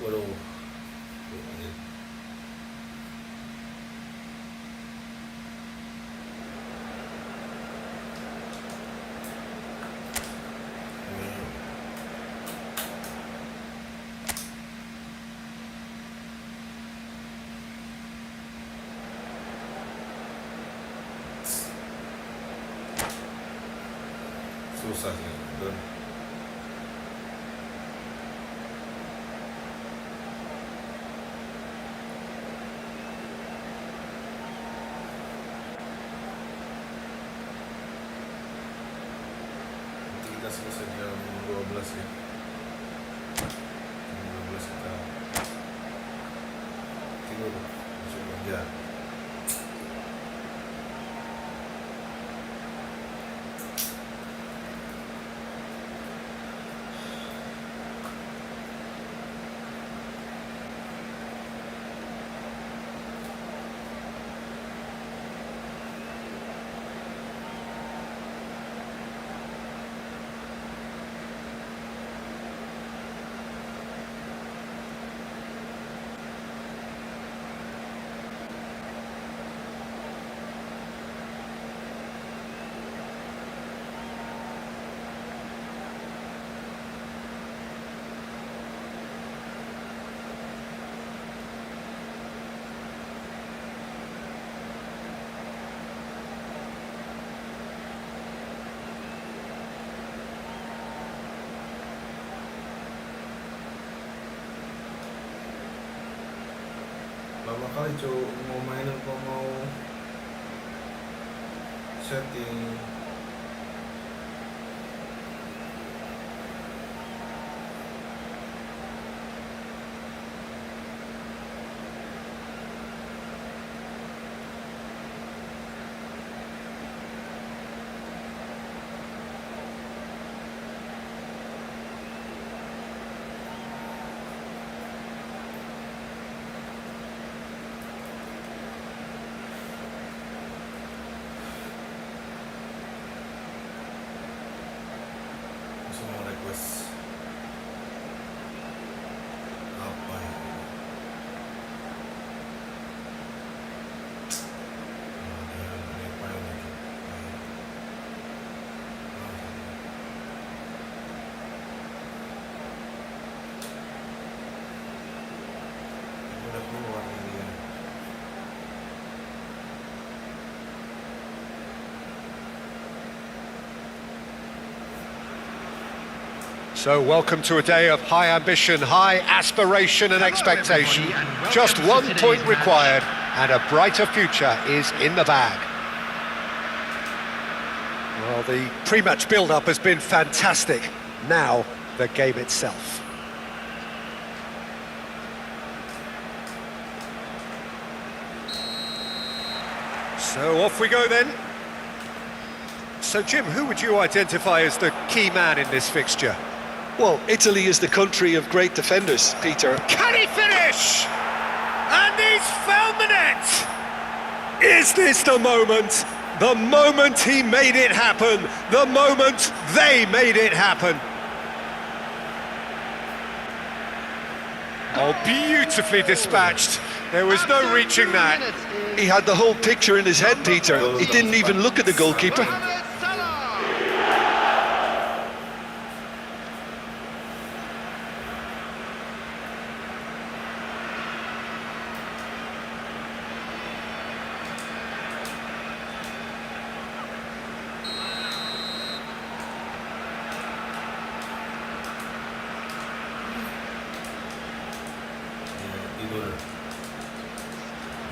Waduh. Susah sih, Don. Nanti kita selesai jam 12 ya. Jam 12 kita tidur, masuk kerja. Lama kali cu mau main apa mau setting. Semua request apa ya? Dia apa ini? Udah keluar ini ya. So welcome to a day of high ambition, high aspiration and expectation. Just 1 point required and a brighter future is in the bag. Well, the pre-match build-up has been fantastic. Now, the game itself. So off we go then. So Jim, who would you identify as the key man in this fixture? Well, Italy is the country of great defenders, Peter. Can he finish? And he's found the net! Is this the moment? The moment he made it happen. The moment they made it happen. Oh, beautifully dispatched. There was no reaching that. He had the whole picture in his head, Peter. He didn't even look at the goalkeeper. Tidur.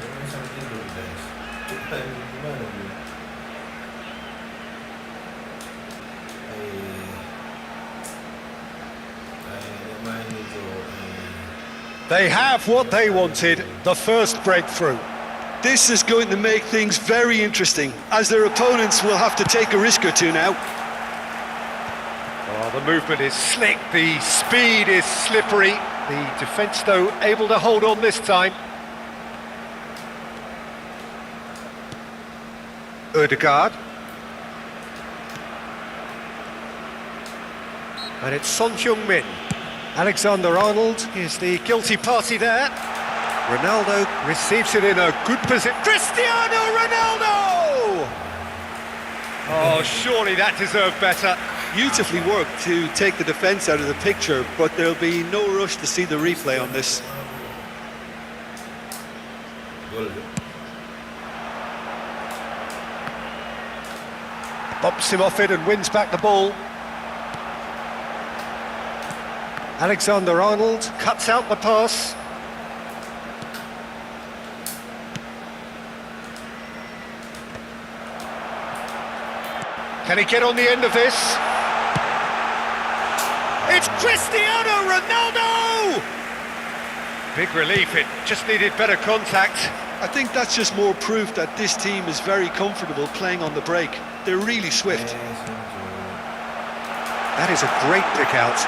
Jangan sampai tidur guys. Kita ini gimana nih? Main itu. They have what they wanted, the first breakthrough. This is going to make things very interesting, as their opponents will have to take a risk or two now. Oh, the movement is slick, the speed is slippery. The defence, though, able to hold on this time. Ødegaard. And it's Son Heung-min. Alexander-Arnold is the guilty party there. Ronaldo receives it in a good position. Cristiano Ronaldo! Oh, surely that deserved better. Beautifully worked to take the defence out of the picture, but there'll be no rush to see the replay on this. Gol. Bumps him off it and wins back the ball. Alexander-Arnold cuts out the pass. Can he get on the end of this? It's Cristiano Ronaldo! Big relief, it just needed better contact. I think that's just more proof that this team is very comfortable playing on the break. They're really swift. That is a great pick out.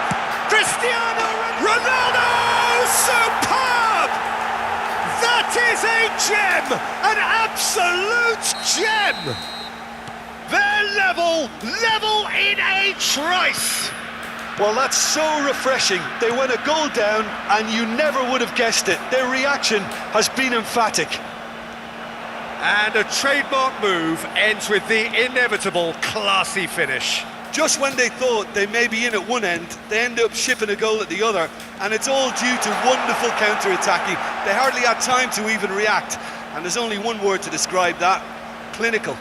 Cristiano Ronaldo! Superb! That is a gem! An absolute gem! They're level in a trice! Well, that's so refreshing. They went a goal down and you never would have guessed it. Their reaction has been emphatic. And a trademark move ends with the inevitable classy finish. Just when they thought they may be in at one end, they end up shipping a goal at the other, and it's all due to wonderful counter-attacking. They hardly had time to even react, and there's only one word to describe that: clinical.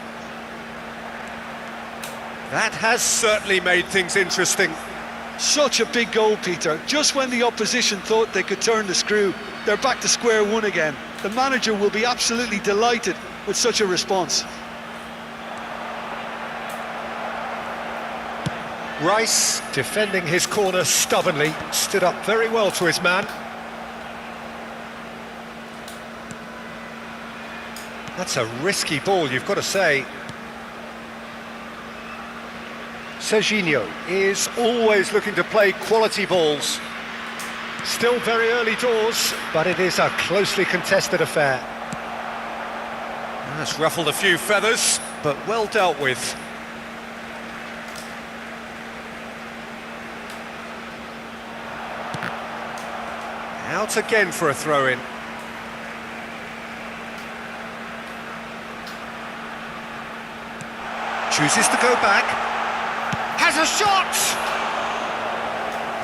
That has certainly made things interesting. Such a big goal, Peter. Just when the opposition thought they could turn the screw, they're back to square one again. The manager will be absolutely delighted with such a response. Rice, defending his corner stubbornly, stood up very well to his man. That's a risky ball, you've got to say. Serginho is always looking to play quality balls. Still very early doors, but it is a closely contested affair. That's ruffled a few feathers, but well dealt with. Out again for a throw-in. Chooses to go back. Has a shot!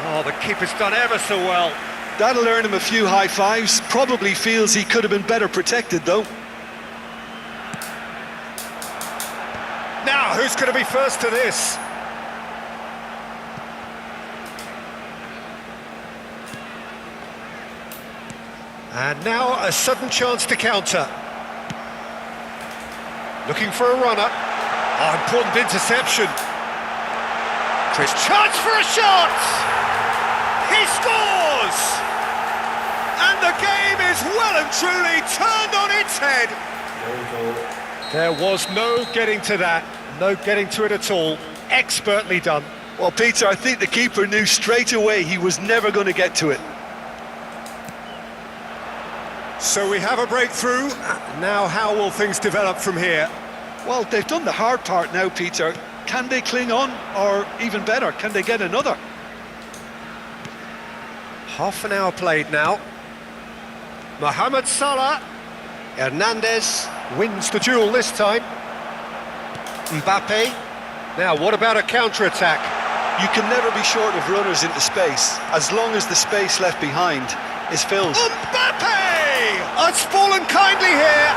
Oh, the keeper's done ever so well. That'll earn him a few high fives. Probably feels he could have been better protected, though. Now, who's going to be first to this? And now a sudden chance to counter. Looking for a runner. Oh, important interception. Chris, chance for a shot! He scores! And the game is well and truly turned on its head. There was no getting to that, no getting to it at all. Expertly done. Well, Peter, I think the keeper knew straight away he was never going to get to it. So we have a breakthrough. Now how will things develop from here? Well, they've done the hard part now, Peter. Can they cling on, or even better, can they get another? Half an hour played now. Mohamed Salah. Hernandez wins the duel this time. Mbappe. Now, what about a counter-attack? You can never be short of runners into space, as long as the space left behind is filled. Mbappe! It's fallen kindly here.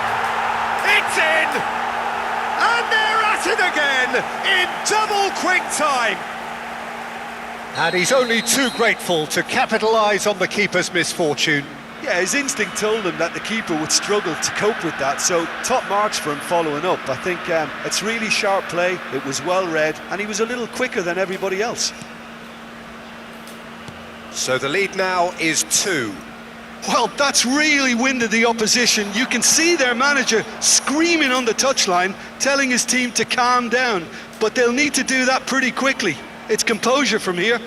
It's in! And they're at it again in double quick time. And he's only too grateful to capitalise on the keeper's misfortune. Yeah, his instinct told him that the keeper would struggle to cope with that, so top marks for him following up. I think it's really sharp play, it was well read, and he was a little quicker than everybody else. So the lead now is 2. Well, that's really winded the opposition. You can see their manager screaming on the touchline, telling his team to calm down, but they'll need to do that pretty quickly. It's composure from here.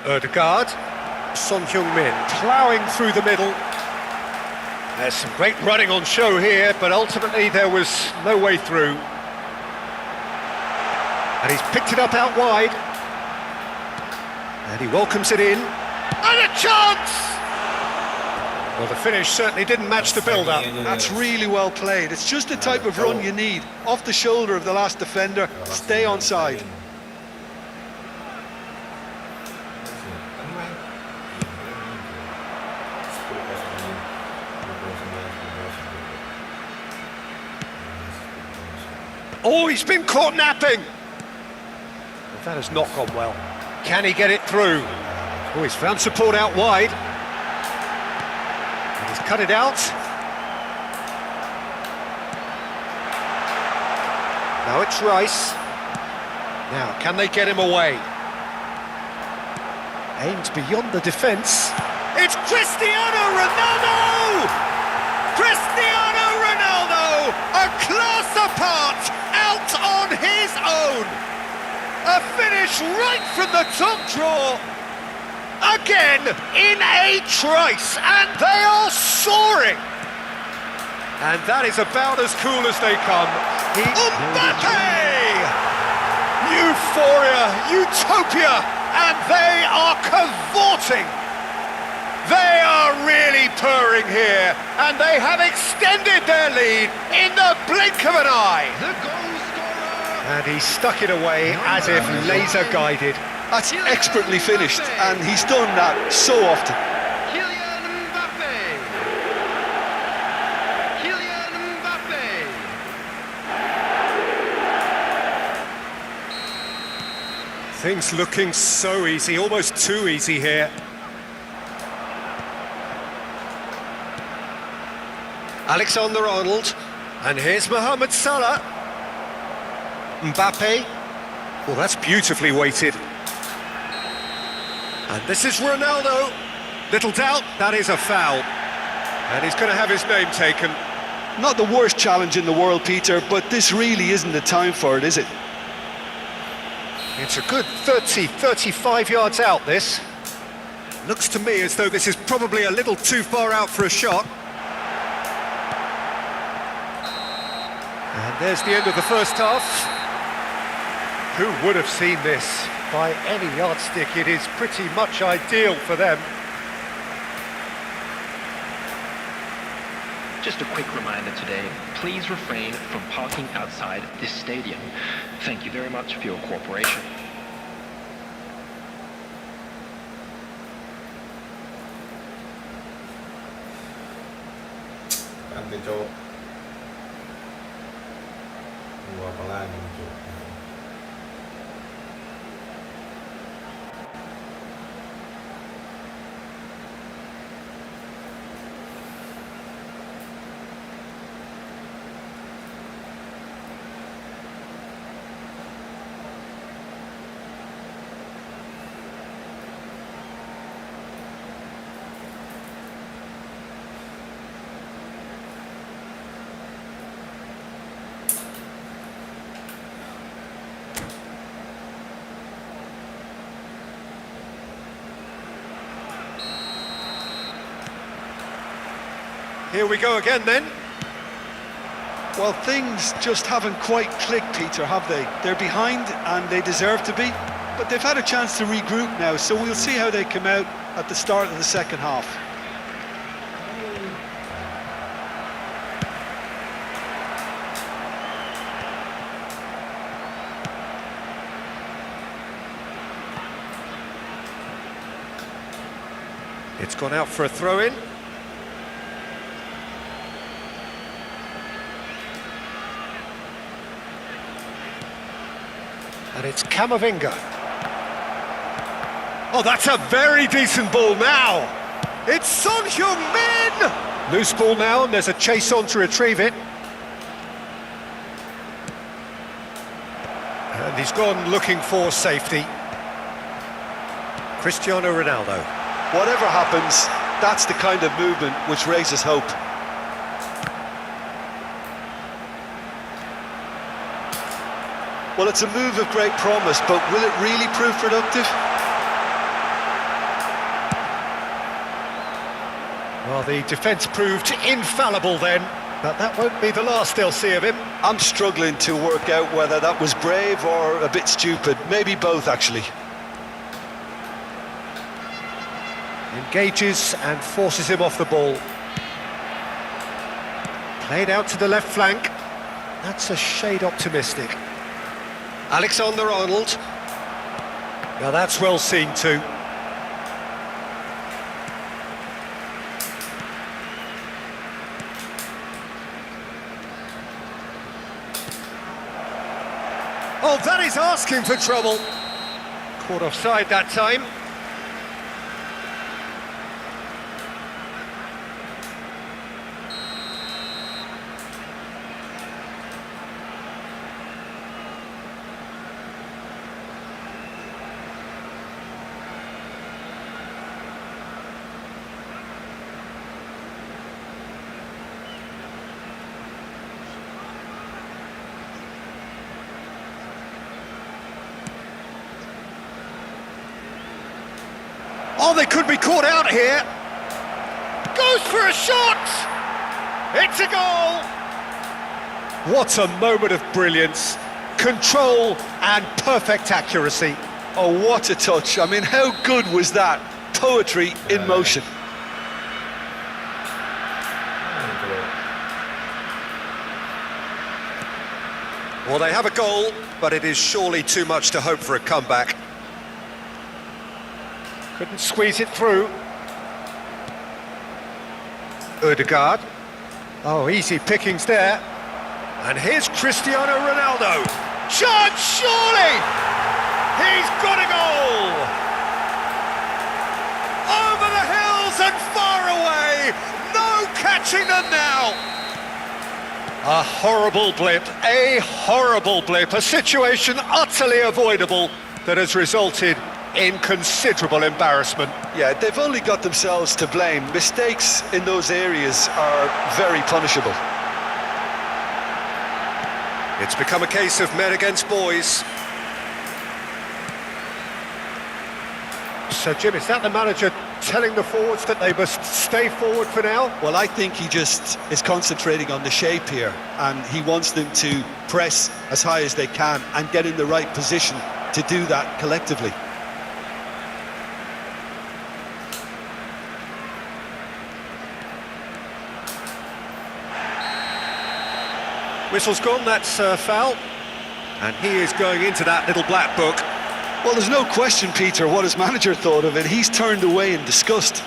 Ødegaard, Son Heung-min ploughing through the middle. There's some great running on show here, but ultimately there was no way through. And he's picked it up out wide. And he welcomes it in. And a chance! Well, the finish certainly didn't match the build-up. That's really well played. It's just the type of run you need. Off the shoulder of the last defender, stay on side. Oh, he's been caught napping! Well, that has not gone well. Can he get it through? Oh, he's found support out wide. And he's cut it out. Now it's Rice. Now, can they get him away? Aimed beyond the defence. It's Cristiano Ronaldo! Cristiano Ronaldo! A class apart, out on his own! A finish right from the top draw! Again, in a trice, and they are soaring! And that is about as cool as they come. Mbappe! Euphoria, utopia, and they are cavorting! They are really purring here, and they have extended their lead in the blink of an eye. The goal scorer. And he stuck it away as if laser-guided. That's expertly finished, and he's done that so often. Kylian Mbappe. Kylian Mbappe. Things looking so easy, almost too easy here. Alexander-Arnold, and here's Mohamed Salah. Mbappe, well, that's beautifully weighted. And this is Ronaldo. Little doubt, that is a foul. And he's going to have his name taken. Not the worst challenge in the world, Peter, but this really isn't the time for it, is it? It's a good 30, 35 yards out, this. Looks to me as though this is probably a little too far out for a shot. And there's the end of the first half. Who would have seen this? By any yardstick, it is pretty much ideal for them. Just a quick reminder today, please refrain from parking outside this stadium. Thank you very much for your cooperation. Nanti cowok Walau Kalah muncul. Here we go again then. Well, things just haven't quite clicked, Peter, have they? They're behind and they deserve to be, but they've had a chance to regroup now, so we'll see how they come out at the start of the second half. It's gone out for a throw-in. And it's Camavinga. Oh, that's a very decent ball now. It's Son Heung-min. Loose ball now, and there's a chase on to retrieve it. And he's gone looking for safety. Cristiano Ronaldo. Whatever happens, that's the kind of movement which raises hope. Well, it's a move of great promise, but will it really prove productive? Well, the defence proved infallible then, but that won't be the last they'll see of him. I'm struggling to work out whether that was brave or a bit stupid. Maybe both, actually. Engages and forces him off the ball. Played out to the left flank. That's a shade optimistic. Alexander-Arnold. Now that's well seen too. Oh, that is asking for trouble. Caught offside that time. Oh, they could be caught out here. Goes for a shot! It's a goal! What a moment of brilliance. Control and perfect accuracy. Oh, what a touch. I mean, how good was that? Poetry in motion. Well, they have a goal, but it is surely too much to hope for a comeback. Couldn't squeeze it through. Ødegaard. Oh, easy pickings there. And here's Cristiano Ronaldo. Chance, surely! He's got a goal! Over the hills and far away! No catching them now! A horrible blip, a situation utterly avoidable that has resulted in considerable embarrassment. Yeah, they've only got themselves to blame. Mistakes in those areas are very punishable. It's become a case of men against boys. So, Jim, is that the manager telling the forwards that they must stay forward for now? Well, I think he just is concentrating on the shape here, and he wants them to press as high as they can and get in the right position to do that collectively. Whistle's gone, that's foul. And he is going into that little black book. Well, there's no question, Peter, what his manager thought of it. He's turned away in disgust.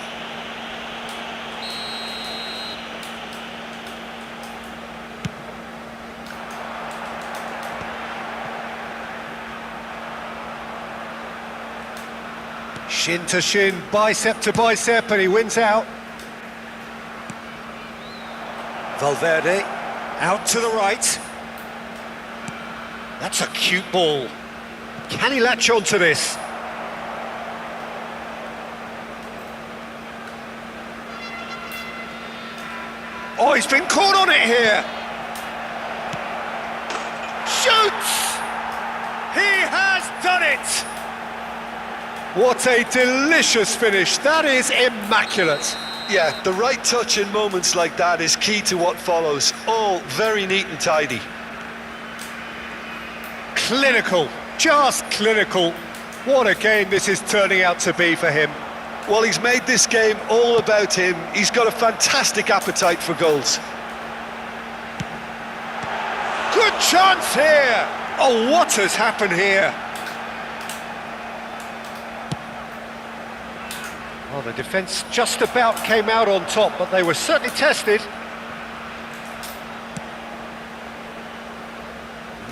Shin to shin, bicep to bicep, and he wins out. Valverde, out to the right. That's a cute ball. Can he latch on to this? Oh, he's been caught on it here. Shoots! He has done it! What a delicious finish. That is immaculate. Yeah, the right touch in moments like that is key to what follows. All very neat and tidy. Clinical, just clinical. What a game this is turning out to be for him. Well, he's made this game all about him. He's got a fantastic appetite for goals. Good chance here. Oh, what has happened here? Well, the defence just about came out on top, but they were certainly tested.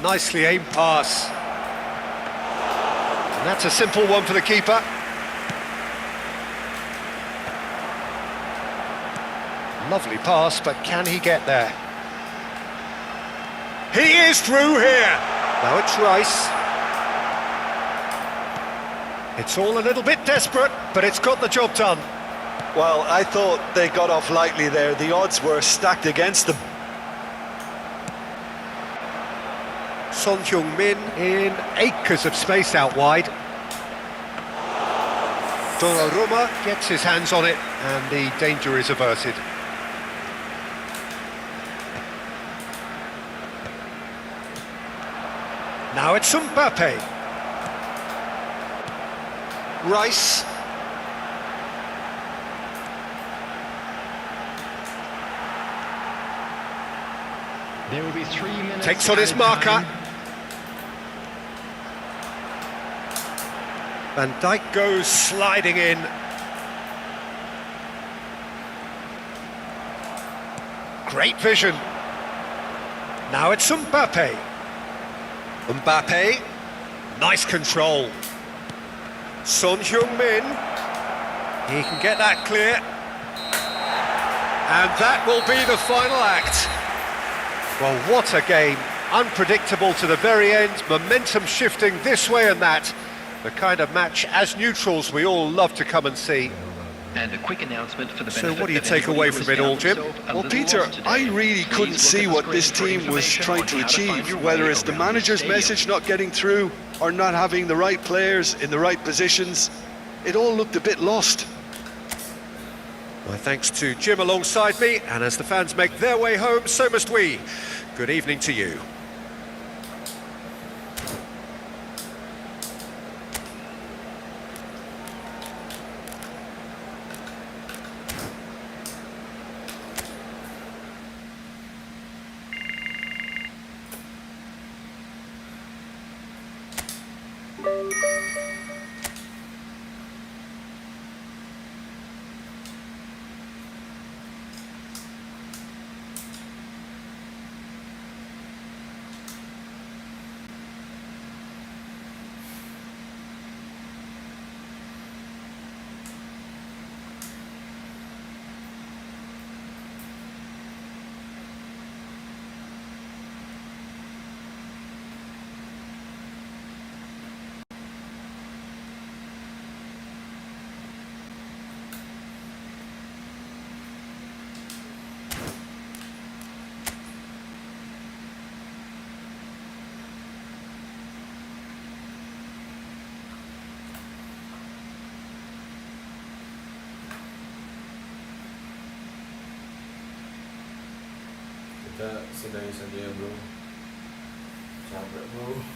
Nicely aimed pass. And that's a simple one for the keeper. Lovely pass, but can he get there? He is through here. Now it's Rice. It's all a little bit desperate, but it's got the job done. Well, I thought they got off lightly there. The odds were stacked against them. Son Heung-min in acres of space out wide. Donnarumma gets his hands on it, and the danger is averted. Now it's Mbappe. Rice. There will be 3 minutes. Takes on his added marker. time. Van Dijk goes sliding in. Great vision. Now it's Mbappe. Mbappe. Nice control. Son Heung-min. He can get that clear. And that will be the final act. Well, what a game. Unpredictable to the very end. Momentum shifting this way and that. The kind of match, as neutrals, we all love to come and see. And a quick announcement for the So benefit what do you of take anybody away who from has it all, found Jim? themselves a Well, little Peter, lost today. I really Please couldn't look see at the what this screen for team was information trying on to how find achieve, your whether way it's the around the manager's stadium. message not getting through or not having the right players in the right positions. It all looked a bit lost. My thanks to Jim alongside me, and as the fans make their way home, so must we. Good evening to you. Kita sudahi saja bro, capek bro.